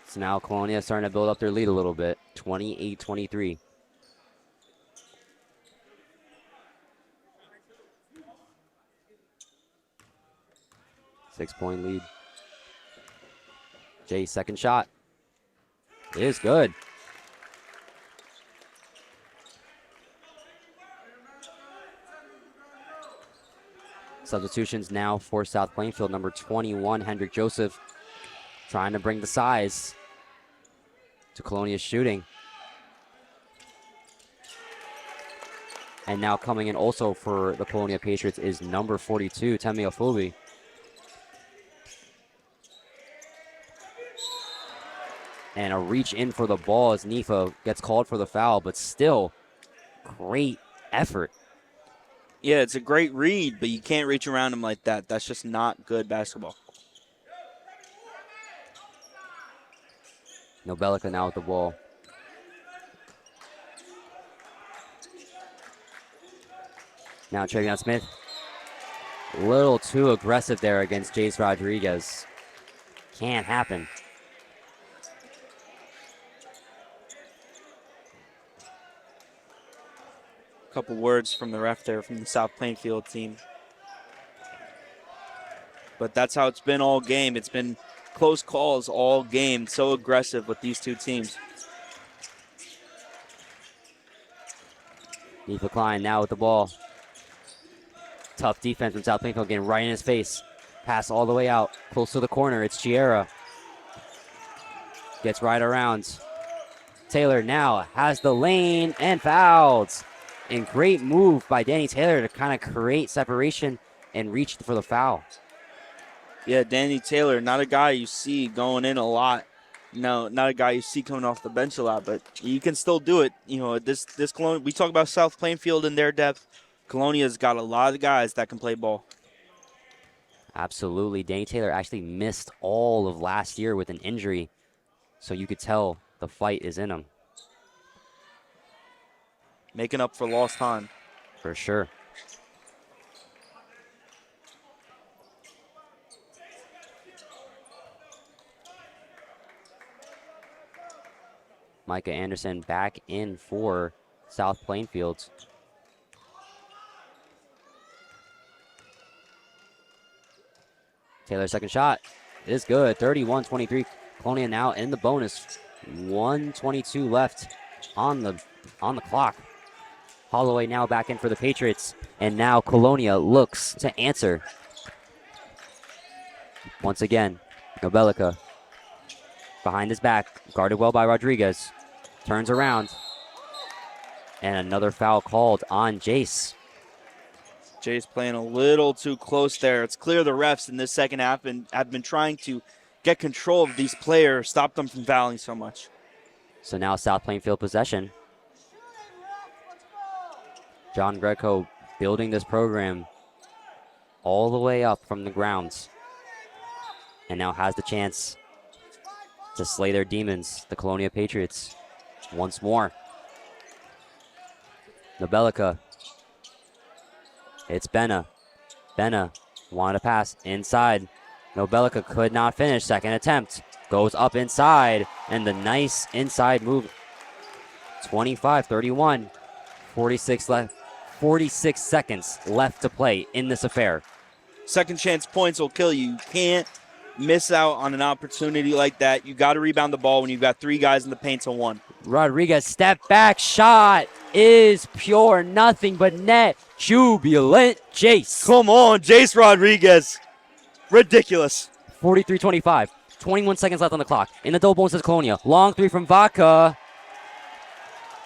So now Colonia starting to build up their lead a little bit. 28-23. Six-point lead. Jace second shot is good. Substitutions now for South Plainfield. Number 21, Hendrik Joseph, trying to bring the size to Colonia's shooting. And now coming in also for the Colonia Patriots is number 42, Temi Afobi. And a reach in for the ball as Nifa gets called for the foul, but still great effort. Yeah, it's a great read, but you can't reach around him like that. That's just not good basketball. Nobelica now with the ball. Now Travion Smith. A little too aggressive there against Jace Rodriguez. Can't happen. Couple words from the ref there from the South Plainfield team. But that's how it's been all game. It's been close calls all game. So aggressive with these two teams. Nifa Klein now with the ball. Tough defense from South Plainfield, getting right in his face. Pass all the way out, close to the corner. It's Chiara. Gets right around. Taylor now has the lane and fouls. And great move by Danny Taylor to kind of create separation and reach for the foul. Yeah, Danny Taylor, not a guy you see going in a lot. No, not a guy you see coming off the bench a lot, but you can still do it. This Colonia, we talk about South Plainfield and their depth. Colonia's got a lot of guys that can play ball. Absolutely. Danny Taylor actually missed all of last year with an injury, so you could tell the fight is in him. Making up for lost time. For sure. Micah Anderson back in for South Plainfield. Taylor's second shot is good. 31-23. Colonia now in the bonus. 1:22 left on the clock. Holloway now back in for the Patriots. And now Colonia looks to answer. Once again, Nobelica behind his back, guarded well by Rodriguez. Turns around. And another foul called on Jace. Jay's playing a little too close there. It's clear the refs in this second half have been trying to get control of these players, stop them from fouling so much. So now South Plainfield possession. John Greco building this program all the way up from the grounds. And now has the chance to slay their demons, the Colonia Patriots, once more. Nobelica. It's Benna. Benna wanted to pass inside. Nobelica could not finish. Second attempt. Goes up inside. And the nice inside move. 25-31. 46 seconds left to play in this affair. Second chance points will kill you. You can't miss out on an opportunity like that. You got to rebound the ball when you've got 3 guys in the paint to 1. Rodriguez step back shot is pure, nothing but net. Jubilant Jace. Come on, Jace Rodriguez. Ridiculous. 43-25. 21 seconds left on the clock. In the double bonus is Colonia. Long 3 from Vaca.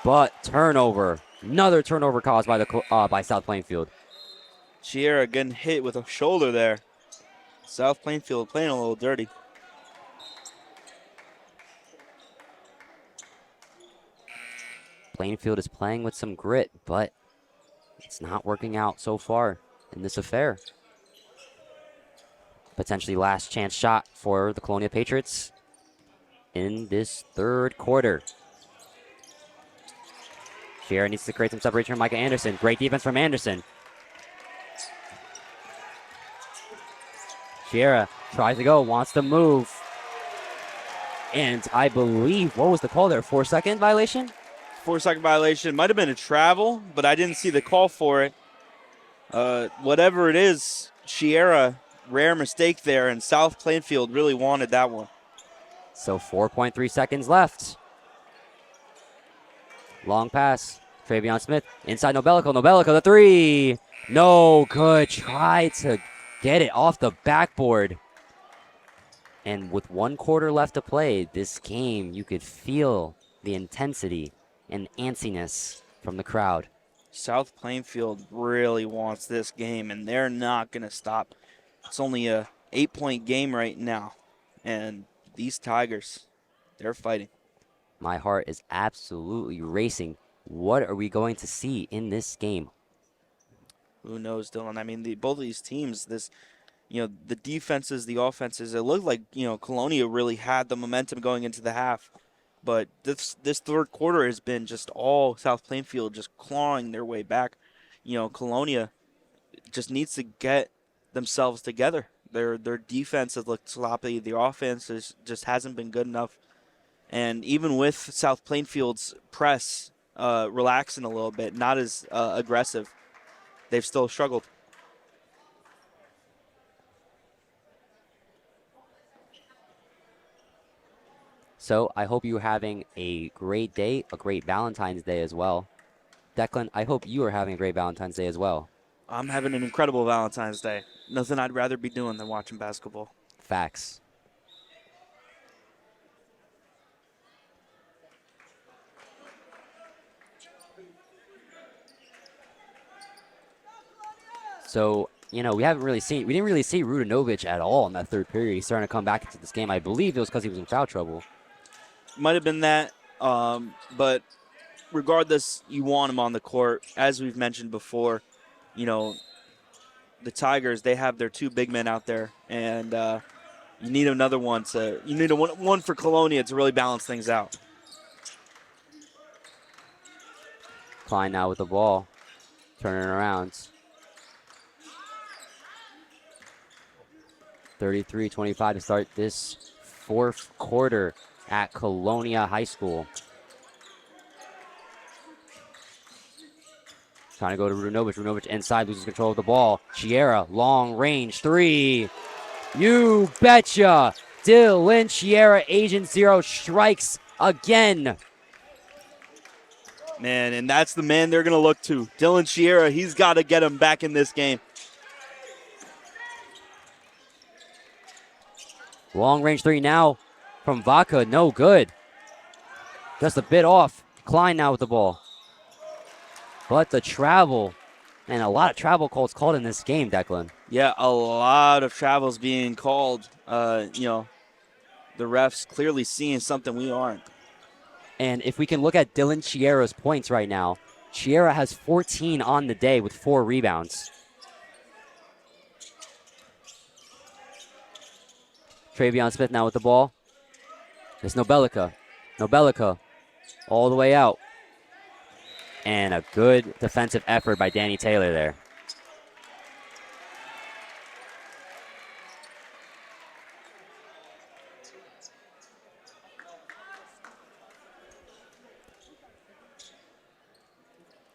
But turnover. Another turnover caused by South Plainfield. Chiera getting hit with a shoulder there. South Plainfield playing a little dirty. Plainfield is playing with some grit, but it's not working out so far in this affair. Potentially last chance shot for the Colonia Patriots in this third quarter. Chiera needs to create some separation from Micah Anderson. Great defense from Anderson. Chiera tries to go, wants to move. And I believe, what was the call there? 4-second violation? 4-second violation. Might have been a travel, but I didn't see the call for it. Whatever it is, Chiera, rare mistake there, and South Plainfield really wanted that one. So 4.3 seconds left. Long pass. Travion Smith inside Nobelico. Nobelico, the 3. No good. Tried to get it off the backboard. And with 1 quarter left to play, this game, you could feel the intensity and antsiness from the crowd. South Plainfield really wants this game, and they're not going to stop. It's only a 8-point game right now, and these Tigers, they're fighting. My heart is absolutely racing. What are we going to see in this game? Who knows, Dylan? I mean, both of these teams, the defenses, the offenses, it looked like, Colonia really had the momentum going into the half. But this third quarter has been just all South Plainfield just clawing their way back. Colonia just needs to get themselves together. Their defense has looked sloppy. The offense just hasn't been good enough. And even with South Plainfield's press relaxing a little bit, not as aggressive, they've still struggled. So I hope you're having a great day, a great Valentine's Day as well. Declan, I hope you are having a great Valentine's Day as well. I'm having an incredible Valentine's Day. Nothing I'd rather be doing than watching basketball. Facts. So, we didn't really see Rudinovich at all in that third period. He's starting to come back into this game. I believe it was because he was in foul trouble. Might have been that, but regardless, you want him on the court. As we've mentioned before, the Tigers, they have their 2 big men out there, and you need another one. You need one for Colonia to really balance things out. Klein now with the ball, turning around. 33-25 to start this fourth quarter at Colonia High School. Trying to go to Runovich. Runovich inside, loses control of the ball. Chiera, long range three. You betcha. Dylan Chiera, Agent Zero, strikes again. Man, and that's the man they're going to look to. Dylan Chiera, he's got to get him back in this game. Long range three now from Vaca, no good. Just a bit off. Klein now with the ball. But the travel, and a lot of travel calls called in this game, Declan. Yeah, a lot of travels being called. The refs clearly seeing something we aren't. And if we can look at Dylan Chiera's points right now, Chiera has 14 on the day with 4 rebounds. Travion Smith now with the ball. It's Nobelica. Nobelica all the way out. And a good defensive effort by Danny Taylor there.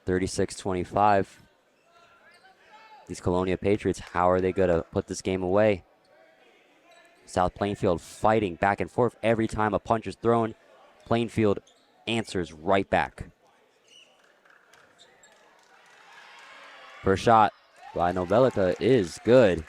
(36-25). These Colonia Patriots, how are they going to put this game away? South Plainfield fighting back and forth. Every time a punch is thrown, Plainfield answers right back. First shot by Nobelica is good.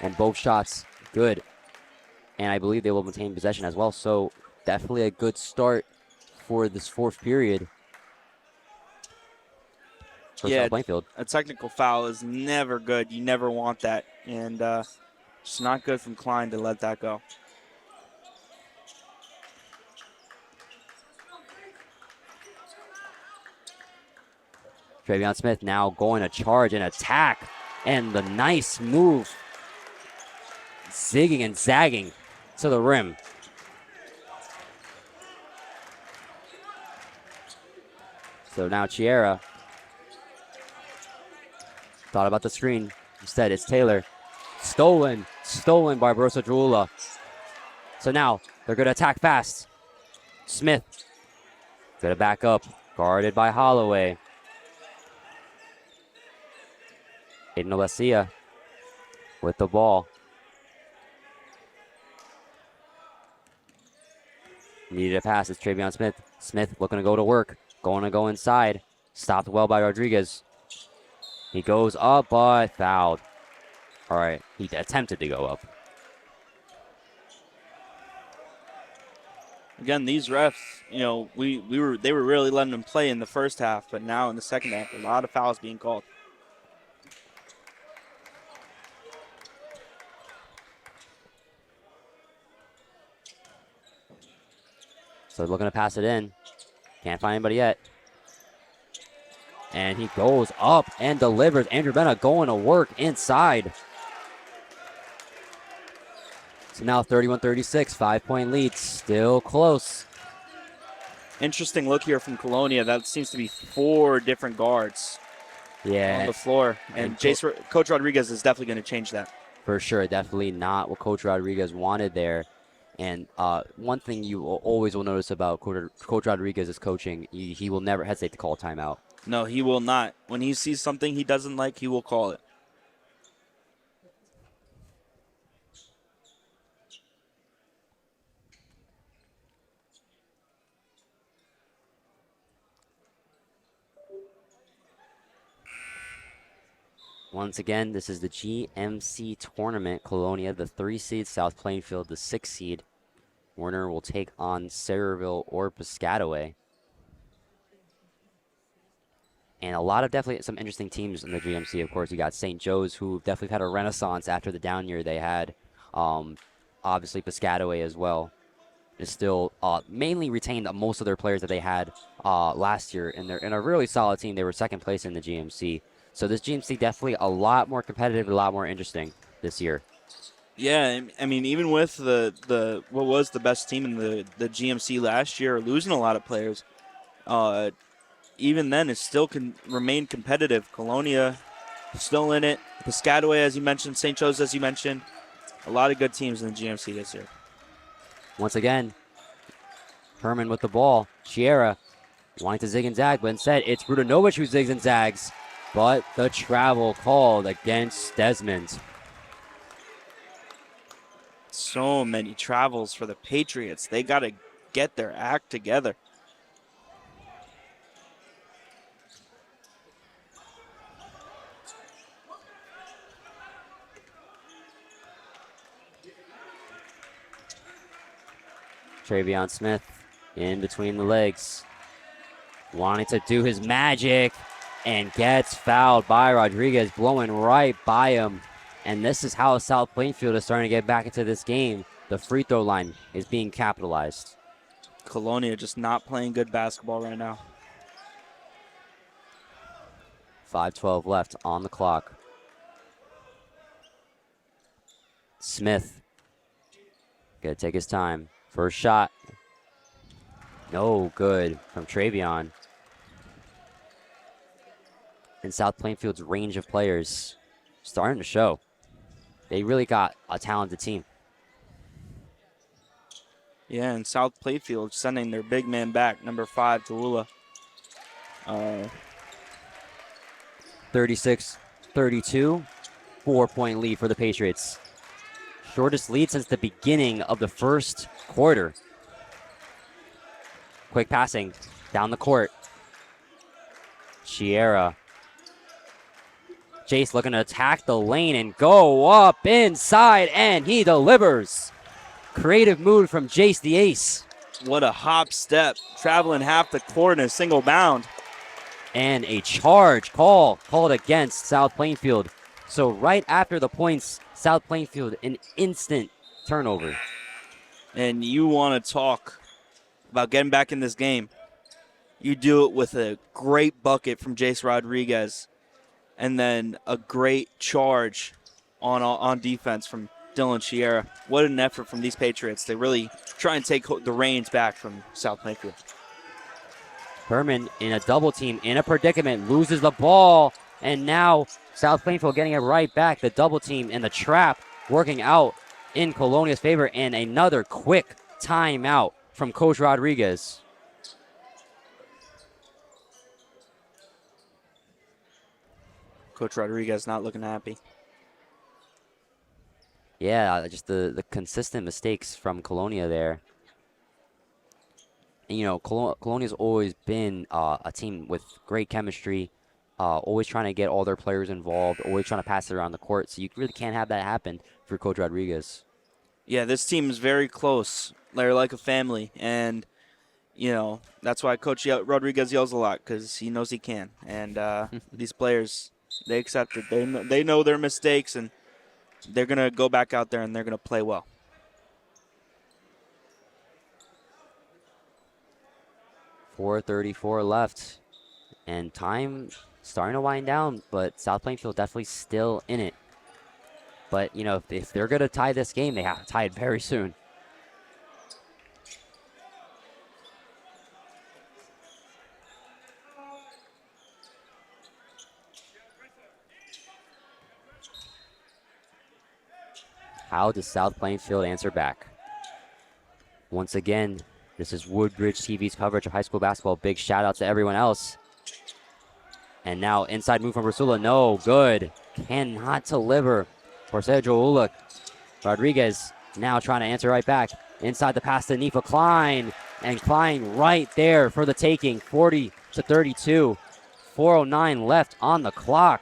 And both shots good. And I believe they will maintain possession as well. So definitely a good start for this fourth period for South Plainfield. A technical foul is never good. You never want that. And it's not good from Klein to let that go. Travion Smith now going to charge and attack. And the nice move. Zigging and zagging to the rim. So now Chiera thought about the screen. Instead, it's Taylor. Stolen by Barossa Drula. So now they're going to attack fast. Smith going to back up, guarded by Holloway. Aiden Alessia with the ball. Needed a pass. It's Travion Smith. Smith looking to go to work. Going to go inside. Stopped well by Rodriguez. He goes up, but fouled. All right, he attempted to go up. Again, these refs, they were really letting them play in the first half, but now in the second half, a lot of fouls being called. So looking to pass it in. Can't find anybody yet. And he goes up and delivers. Andrew Bena going to work inside. So now 31-36, 5-point lead. Still close. Interesting look here from Colonia. That seems to be 4 different guards on the floor. And Coach Rodriguez is definitely going to change that. For sure. Definitely not what Coach Rodriguez wanted there. And one thing you always will notice about Coach Rodriguez's coaching, he will never hesitate to call a timeout. No, he will not. When he sees something he doesn't like, he will call it. Once again, this is the GMC tournament. Colonia, the 3 seed, South Plainfield, the 6 seed. Warner will take on Sayreville or Piscataway. And a lot of definitely some interesting teams in the GMC. Of course, you got St. Joe's, who definitely had a renaissance after the down year they had. Obviously, Piscataway as well is still mainly retained most of their players that they had last year. And they're in a really solid team. They were second place in the GMC. So this GMC definitely a lot more competitive, a lot more interesting this year. Yeah, I mean, even with the what was the best team in the GMC last year, losing a lot of players, even then it still can remain competitive. Colonia still in it. Piscataway, as you mentioned, St. Joe's, as you mentioned. A lot of good teams in the GMC this year. Once again, Herman with the ball. Sierra wanting to zig and zag, but instead it's Rudanovic who zigs and zags. But the travel called against Desmond. So many travels for the Patriots. They got to get their act together. Travion Smith in between the legs, wanting to do his magic, and gets fouled by Rodriguez, blowing right by him. And this is how South Plainfield is starting to get back into this game. The free throw line is being capitalized. Colonia just not playing good basketball right now. 5:12 left on the clock. Smith gonna take his time. First shot. No good from Travion. And South Plainfield's range of players starting to show. They really got a talented team. Yeah, and South Plainfield sending their big man back, number 5, Tallulah. 36-32, 4-point lead for the Patriots. Shortest lead since the beginning of the first quarter. Quick passing down the court. Sierra. Jace looking to attack the lane and go up inside, and he delivers. Creative move from Jace the Ace. What a hop step, traveling half the court in a single bound. And a charge called against South Plainfield. So right after the points, South Plainfield, an instant turnover. And you want to talk about getting back in this game. You do it with a great bucket from Jace Rodriguez, and then a great charge on defense from Dylan Sierra. What an effort from these Patriots. They really try and take the reins back from South Plainfield. Herman in a double team, in a predicament, loses the ball, and now South Plainfield getting it right back. The double team and the trap working out in Colonia's favor, and another quick timeout from Coach Rodriguez. Coach Rodriguez not looking happy. Yeah, just the consistent mistakes from Colonia there. And, you know, Colonia's always been a team with great chemistry, always trying to get all their players involved, always trying to pass it around the court. So you really can't have that happen for Coach Rodriguez. Yeah, this team is very close. They're like a family, and you know that's why Coach Rodriguez yells a lot, because he knows he can. And these players, they accept it. They know their mistakes, and they're gonna go back out there and they're gonna play well. .434 left, and time starting to wind down, but South Plainfield definitely still in it. But, you know, if they're going to tie this game, they have to tie it very soon. How does South Plainfield answer back? Once again, this is Woodbridge TV's coverage of high school basketball. Big shout out to everyone else. And now inside move from Rasula. No good. Cannot deliver for Sergio Uluk. Rodriguez now trying to answer right back. Inside the pass to Nifa Klein. And Klein right there for the taking. 40-32. 4:09 left on the clock.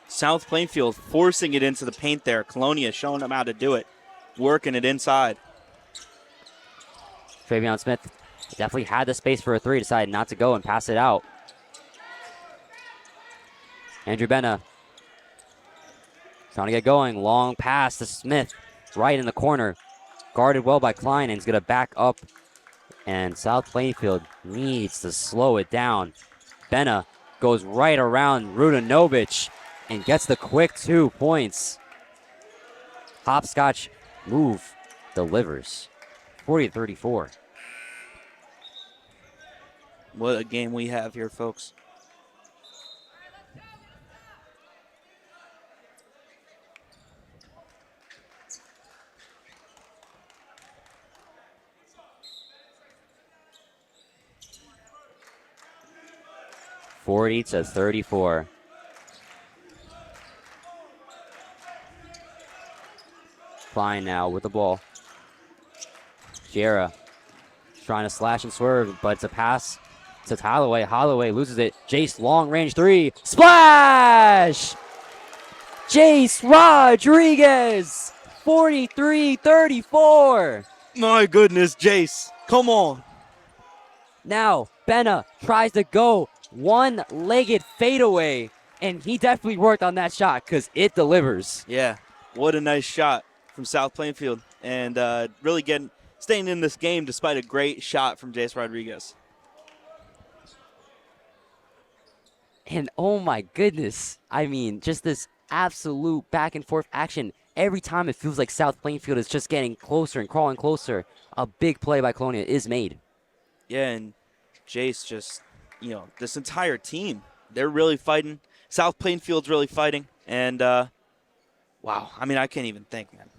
South Plainfield forcing it into the paint there. Colonia showing them how to do it. Working it inside. Travion Smith definitely had the space for a three, decided not to go and pass it out. Andrew Benna trying to get going. Long pass to Smith right in the corner. Guarded well by Klein, and he's going to back up. And South Plainfield needs to slow it down. Benna goes right around Rudanovic and gets the quick 2 points. Hopscotch move delivers. 40-34. What a game we have here, folks. 40-34. Klein now with the ball. Sierra trying to slash and swerve, but it's a pass to Holloway. Holloway loses it. Jace, long range three. Splash! Jace Rodriguez, 43-34. My goodness, Jace. Come on. Now, Benna tries to go one-legged fadeaway, and he definitely worked on that shot because it delivers. Yeah, what a nice shot from South Plainfield. And really staying in this game despite a great shot from Jace Rodriguez. And oh my goodness, I mean, just this absolute back and forth action. Every time it feels like South Plainfield is just getting closer and crawling closer, a big play by Colonia is made. Yeah, and Jace just, this entire team, they're really fighting. South Plainfield's really fighting. And, wow, I mean, I can't even think, man.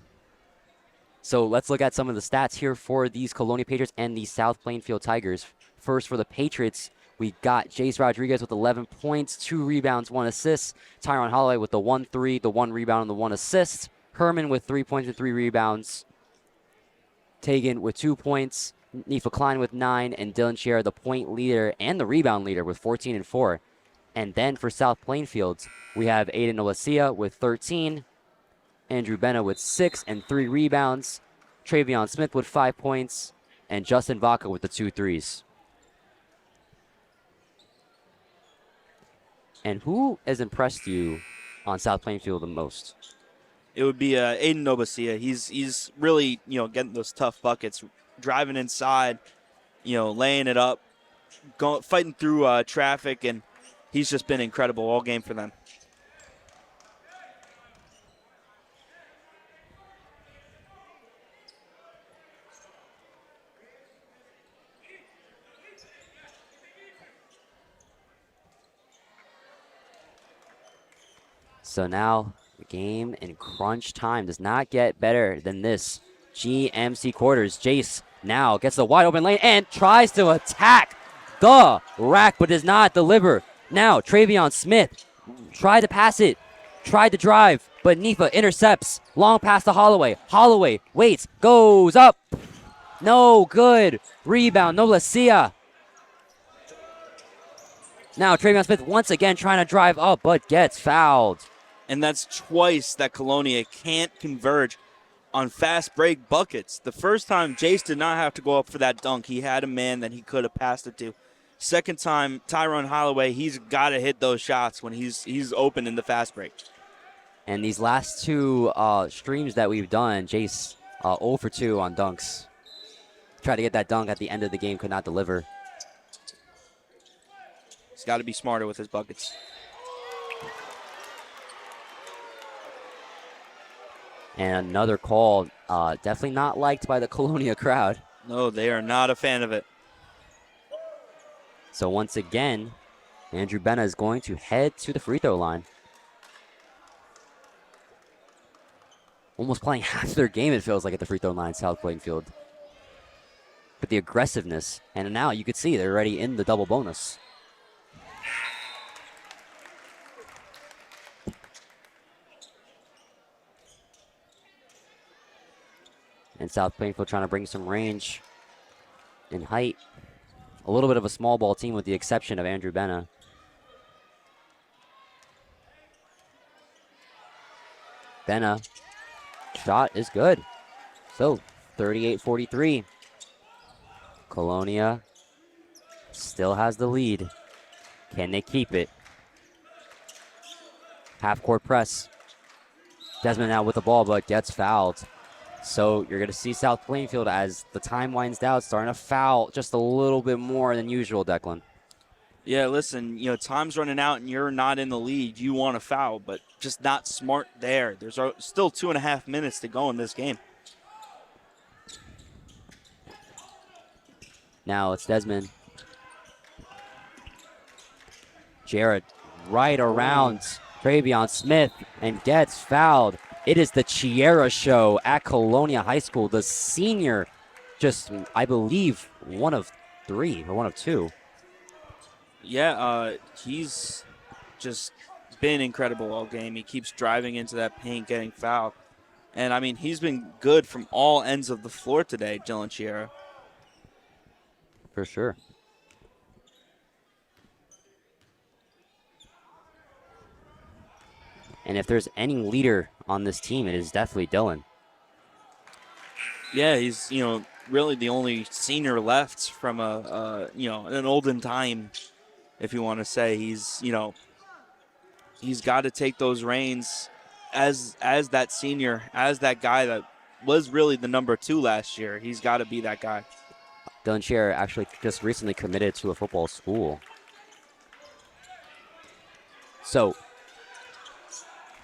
So let's look at some of the stats here for these Colonia Patriots and the South Plainfield Tigers. First, for the Patriots, we got Jace Rodriguez with 11 points, 2 rebounds, 1 assist. Tyron Holloway with the 1-3, the 1 rebound, and the 1 assist. Herman with 3 points and 3 rebounds. Tegan with 2 points. Nifa Klein with 9. And Dylan Sierra, the point leader and the rebound leader, with 14 and 4. And then for South Plainfield, we have Aiden Olacia with 13. Andrew Benna with 6 and 3 rebounds. Travion Smith with 5 points. And Justin Vaca with the 2 threes. And who has impressed you on South Plainfield the most? It would be Aiden Nobasia. He's really, getting those tough buckets, driving inside, laying it up, fighting through traffic, and he's just been incredible all game for them. So now the game in crunch time does not get better than this. GMC quarters. Jace now gets the wide open lane and tries to attack the rack but does not deliver. Now Travion Smith tried to pass it, tried to drive, but Nifa intercepts. Long pass to Holloway. Holloway waits, goes up. No good. Rebound, no Lacia. Now Travion Smith once again trying to drive up but gets fouled. And that's twice that Colonia can't converge on fast break buckets. The first time, Jace did not have to go up for that dunk. He had a man that he could have passed it to. Second time, Tyrone Holloway, he's got to hit those shots when he's open in the fast break. And these last 2 streams that we've done, Jace 0 for 2 on dunks. Tried to get that dunk at the end of the game, could not deliver. He's got to be smarter with his buckets. And another call, definitely not liked by the Colonia crowd. No, they are not a fan of it. So once again, Andrew Benna is going to head to the free throw line. Almost playing half their game, it feels like, at the free throw line, South Plainfield. But the aggressiveness, and now you could see they're already in the double bonus. And South Plainfield trying to bring some range and height. A little bit of a small ball team with the exception of Andrew Benna. Benna, shot is good. So 38-43. Colonia still has the lead. Can they keep it? Half court press. Desmond now with the ball, but gets fouled. So you're going to see South Plainfield, as the time winds down, starting to foul just a little bit more than usual, Declan. Yeah, listen, time's running out and you're not in the lead. You want to foul, but just not smart there. There's still 2.5 minutes to go in this game. Now it's Desmond. Jared right around Travion Smith and gets fouled. It is the Chiera show at Colonia High School. The senior, just, I believe, one of 3 or one of 2. Yeah, he's just been incredible all game. He keeps driving into that paint, getting fouled. And, I mean, he's been good from all ends of the floor today, Dylan Chiera. For sure. And if there's any leader on this team, it is definitely Dylan. Yeah, he's, really the only senior left from an olden time, if you want to say. He's got to take those reins as that senior, as that guy that was really the number 2 last year. He's got to be that guy. Dylan Scherer actually just recently committed to a football school. So,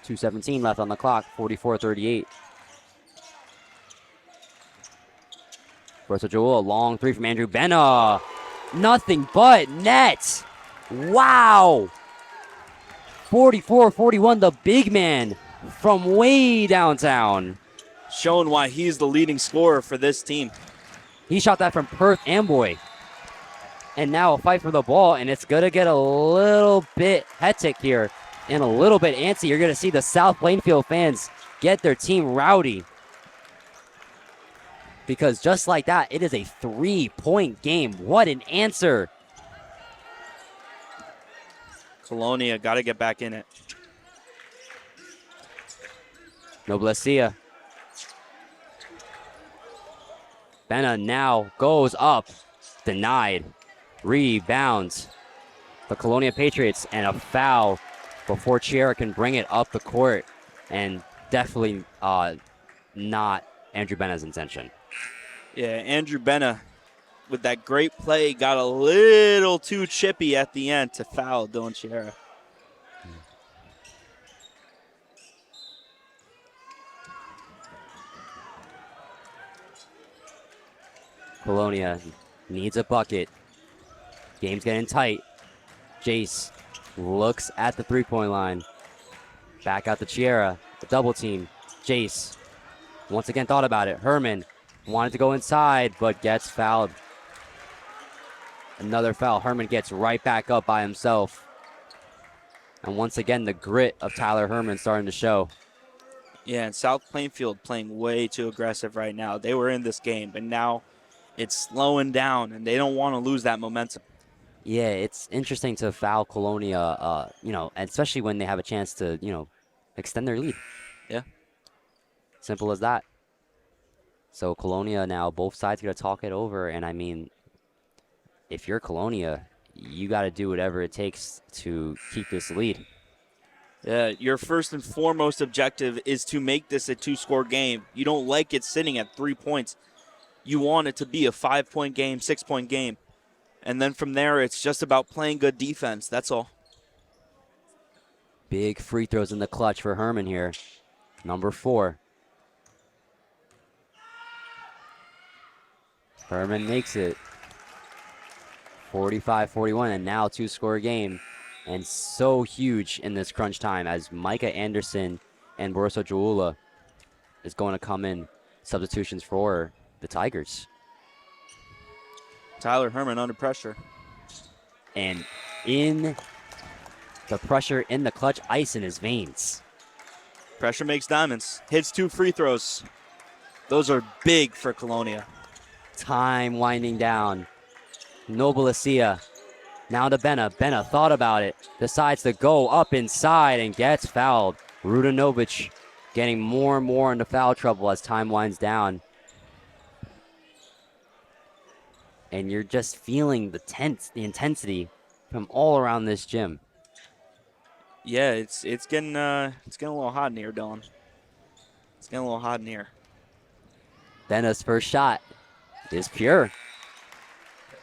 2:17 left on the clock, 44-38. Versa Joel, a long three from Andrew Benna. Nothing but net. Wow. 44-41, the big man from way downtown. Showing why he's the leading scorer for this team. He shot that from Perth Amboy. And now a fight for the ball, and it's going to get a little bit hectic here and a little bit antsy. You're going to see the South Plainfield fans get their team rowdy. Because just like that, it is a 3-point game. What an answer. Colonia got to get back in it. Noblesia. Benna now goes up. Denied. Rebounds. The Colonia Patriots, and a foul before Chiera can bring it up the court. And definitely not Andrew Benna's intention. Yeah, Andrew Benna, with that great play, got a little too chippy at the end to foul Dylan Chiera. Colonia needs a bucket. Game's getting tight. Jace looks at the three-point line. Back out to Chiera. The double team. Jace once again thought about it. Herman wanted to go inside, but gets fouled. Another foul. Herman gets right back up by himself. And once again, the grit of Tyler Herman starting to show. Yeah, and South Plainfield playing way too aggressive right now. They were in this game, but now it's slowing down, and they don't want to lose that momentum. Yeah, it's interesting to foul Colonia, especially when they have a chance to, extend their lead. Yeah. Simple as that. So Colonia now, both sides got to talk it over, and I mean, if you're Colonia, you got to do whatever it takes to keep this lead. Yeah, your first and foremost objective is to make this a 2-score game. You don't like it sitting at 3 points. You want it to be a 5-point game, 6-point game. And then from there, it's just about playing good defense. That's all. Big free throws in the clutch for Herman here. Number 4. Herman makes it. 45-41, and now 2-score game. And so huge in this crunch time as Micah Anderson and Borisa Juula is going to come in. Substitutions for the Tigers. Tyler Herman under pressure. And in the pressure, in the clutch, ice in his veins. Pressure makes diamonds. Hits 2 free throws. Those are big for Colonia. Time winding down. Noblesia. Now to Benna. Benna thought about it. Decides to go up inside and gets fouled. Rudanovic getting more and more into foul trouble as time winds down. And you're just feeling the intensity from all around this gym. Yeah, it's getting a little hot in here, Dylan. It's getting a little hot in here. Benna's first shot is pure.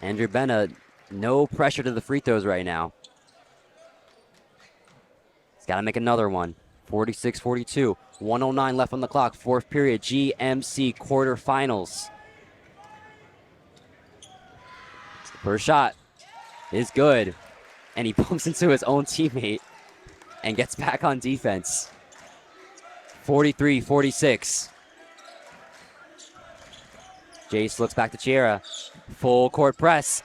Andrew Benna, no pressure to the free throws right now. He's got to make another one. 46-42, 109 left on the clock. Fourth period, GMC quarterfinals. First shot is good. And he bumps into his own teammate and gets back on defense. 43-46. Jace looks back to Chiera. Full court press.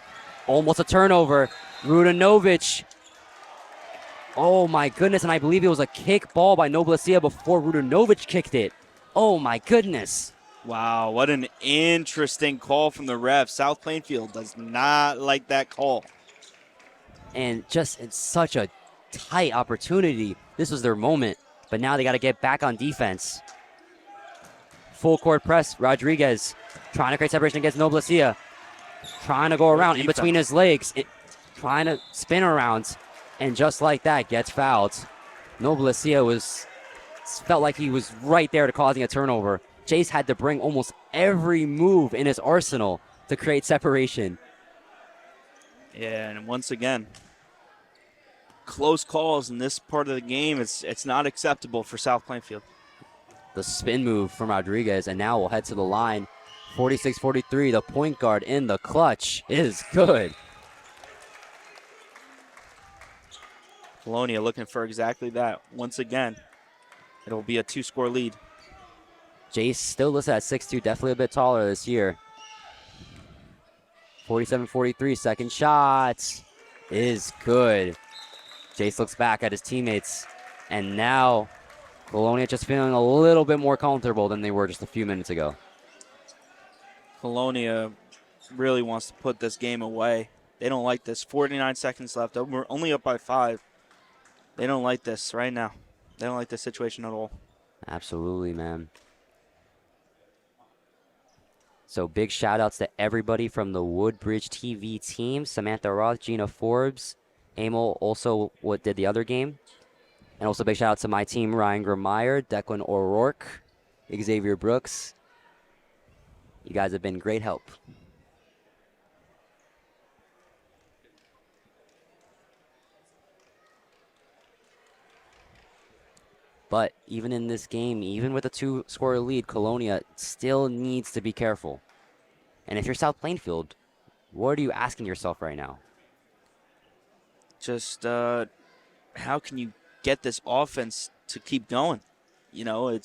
Almost a turnover. Rudanovic. Oh my goodness, and I believe it was a kick ball by Noblesia before Rudanovic kicked it. Oh my goodness. Wow, what an interesting call from the ref. South Plainfield does not like that call. And just it's such a tight opportunity. This was their moment, but now they got to get back on defense. Full court press. Rodriguez trying to create separation against Noblesia. Trying to go around in between his legs. Trying to spin around. And just like that, gets fouled. Noblesia felt like he was right there to causing a turnover. Jace had to bring almost every move in his arsenal to create separation. Yeah, and once again, close calls in this part of the game. It's not acceptable for South Plainfield. The spin move from Rodriguez, and now we'll head to the line. 46-43, the point guard in the clutch is good. Colonia looking for exactly that. Once again, it'll be a 2-score lead. Jace still listed at 6'2", definitely a bit taller this year. 47-43, second shot is good. Jace looks back at his teammates, and now Colonia just feeling a little bit more comfortable than they were just a few minutes ago. Colonia really wants to put this game away. They don't like this. 49 seconds left. We're only up by 5. They don't like this right now. They don't like this situation at all. Absolutely, man. So big shout outs to everybody from the Woodbridge TV team. Samantha Roth, Gina Forbes, Emil also did the other game. And also big shout out to my team, Ryan Grameyer, Declan O'Rourke, Xavier Brooks. You guys have been great help. But even in this game, even with a 2-score lead, Colonia still needs to be careful. And if you're South Plainfield, what are you asking yourself right now? Just how can you get this offense to keep going? You know,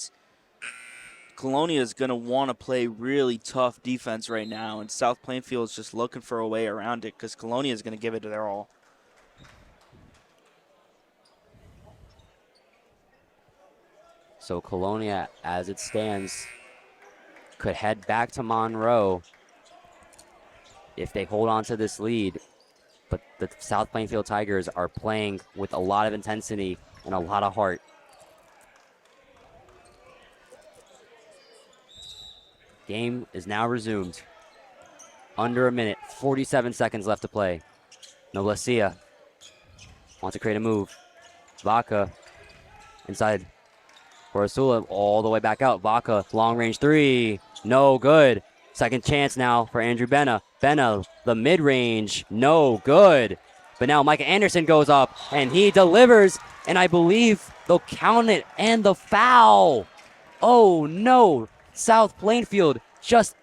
Colonia is going to want to play really tough defense right now, and South Plainfield is just looking for a way around it because Colonia is going to give it their all. So Colonia, as it stands, could head back to Monroe if they hold on to this lead. But the South Plainfield Tigers are playing with a lot of intensity and a lot of heart. Game is now resumed. Under a minute, 47 seconds left to play. Noblesia wants to create a move. Vaca inside. Borasula all the way back out. Vaca, long range 3. No good. Second chance now for Andrew Benna. Benna, the mid-range. No good. But now Micah Anderson goes up and he delivers. And I believe they'll count it and the foul. Oh no. South Plainfield just,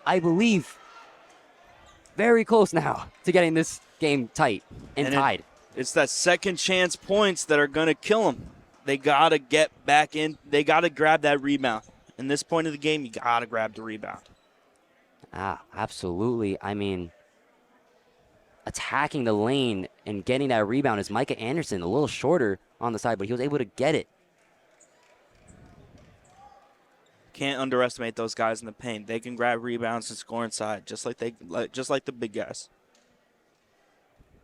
I believe, very close now to getting this game tight and tied. It's that second chance points that are going to kill them. They got to get back in. They got to grab that rebound. In this point of the game, you got to grab the rebound. Absolutely. I mean, attacking the lane and getting that rebound is Micah Anderson, a little shorter on the side, but he was able to get it. Can't underestimate those guys in the paint. They can grab rebounds and score inside, just like the big guys.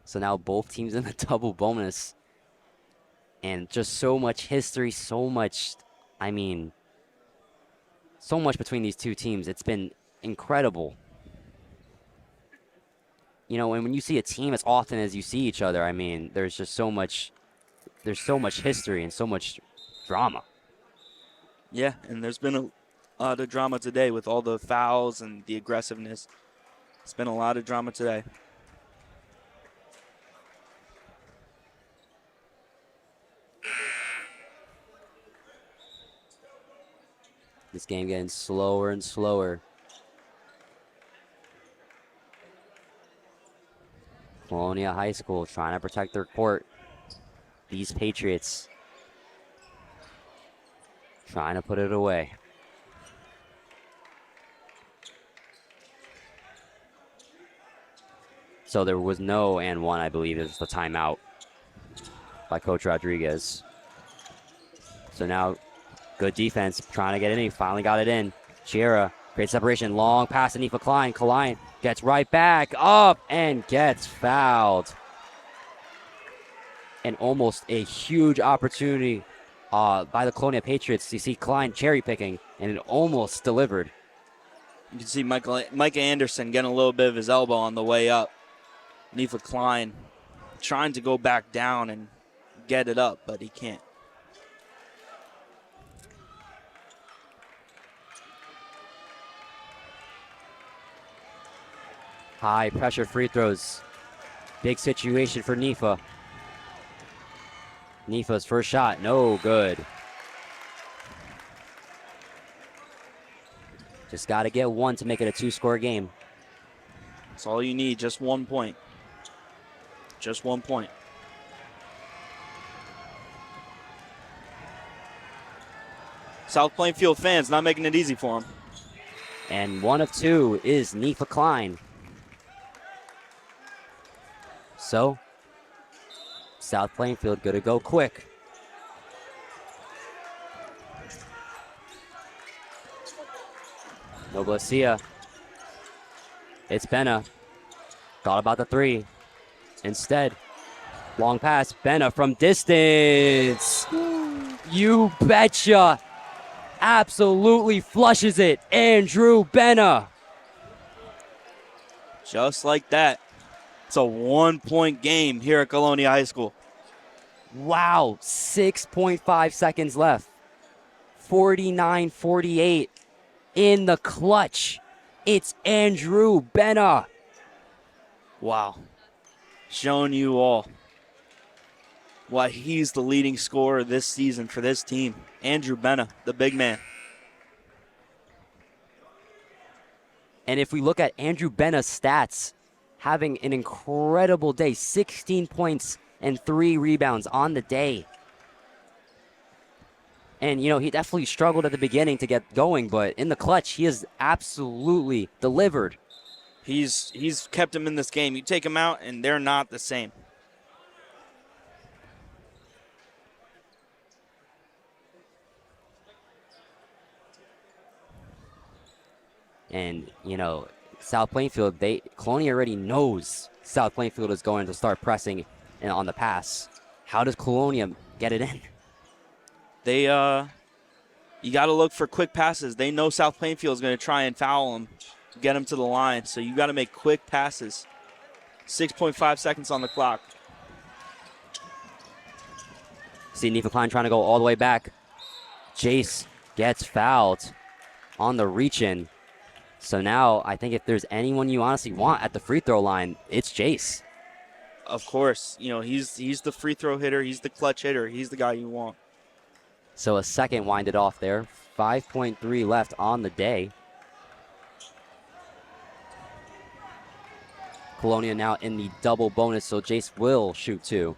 So now both teams in the double bonus. And just so much history, so much between these two teams. It's been incredible. You know, and when you see a team as often as you see each other, I mean, there's so much history and so much drama. Yeah, and there's been a lot of drama today with all the fouls and the aggressiveness. It's been a lot of drama today. This game getting slower and slower. Colonia High School trying to protect their court. These Patriots trying to put it away. So there was no and one, I believe. It was the timeout by Coach Rodriguez. So now, good defense, trying to get it in. He finally got it in. Chiera, great separation, long pass to Nifa Klein. Klein gets right back up and gets fouled. And almost a huge opportunity by the Colonia Patriots. You see Klein cherry picking, and it almost delivered. You can see Micah Anderson getting a little bit of his elbow on the way up. Nifa Klein trying to go back down and get it up, but he can't. High pressure free throws. Big situation for Nifa. Nifa's first shot, no good. Just got to get one to make it a 2-score game. That's all you need, just 1 point. Just 1 point. South Plainfield fans not making it easy for them. And one of two is Nifa Klein. So, South Plainfield gonna go quick. Noblesia. It's Benna. Thought about the three. Instead, long pass. Benna from distance. You betcha. Absolutely flushes it. Andrew Benna. Just like that. It's a 1 point game here at Colonia High School. Wow, 6.5 seconds left. 49-48 in the clutch. It's Andrew Benna. Wow. Showing you all why he's the leading scorer this season for this team. Andrew Benna, the big man. And if we look at Andrew Benna's stats, having an incredible day, 16 points and 3 rebounds on the day. And, you know, he definitely struggled at the beginning to get going, but in the clutch, he has absolutely delivered. He's kept him in this game. You take him out, and they're not the same. And, you know, South Plainfield, Colonia already knows South Plainfield is going to start pressing on the pass. How does Colonia get it in? They, you got to look for quick passes. They know South Plainfield is going to try and foul them, get them to the line. So you got to make quick passes. 6.5 seconds on the clock. See Nifa Klein trying to go all the way back. Jace gets fouled on the reach-in. So now I think if there's anyone you honestly want at the free throw line, it's Jace. Of course, you know, he's the free throw hitter. He's the clutch hitter. He's the guy you want. So a second winded off there. 5.3 left on the day. Colonia now in the double bonus, so Jace will shoot 2.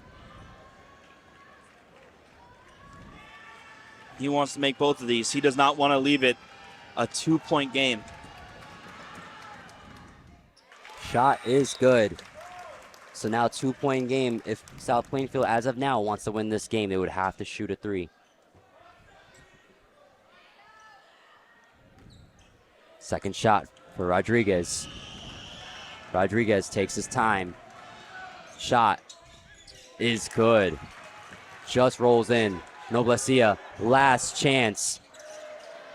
He wants to make both of these. He does not want to leave it a 2-point game. Shot is good. So now 2-point game. If South Plainfield, as of now, wants to win this game, they would have to shoot a 3. Second shot for Rodriguez. Rodriguez takes his time. Shot is good. Just rolls in. Noblesia, last chance.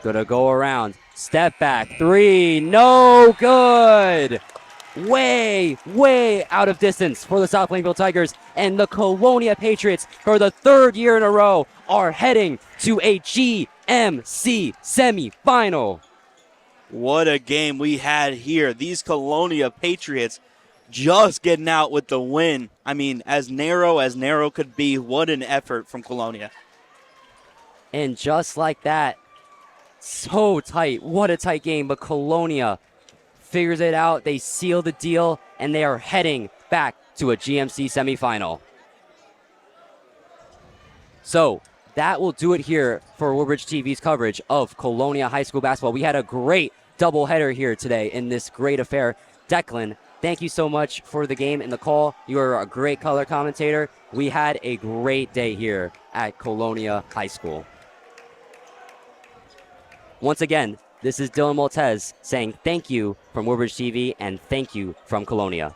Gonna go around. Step back. 3. No good. Way out of distance for the South Plainfield Tigers. And the Colonia Patriots, for the 3rd year in a row, are heading to a GMC semifinal. What a game we had here. These Colonia Patriots just getting out with the win. I mean, as narrow could be. What an effort from Colonia. And just like that, so tight. What a tight game. But Colonia figures it out. They seal the deal, and they are heading back to a GMC semifinal. So that will do it here for Woodbridge TV's coverage of Colonia High School basketball. We had a great doubleheader here today in this great affair. Declan, thank you so much for the game and the call. You are a great color commentator. We had a great day here at Colonia High School. Once again, this is Dylan Maltez saying thank you from Woodbridge TV and thank you from Colonia.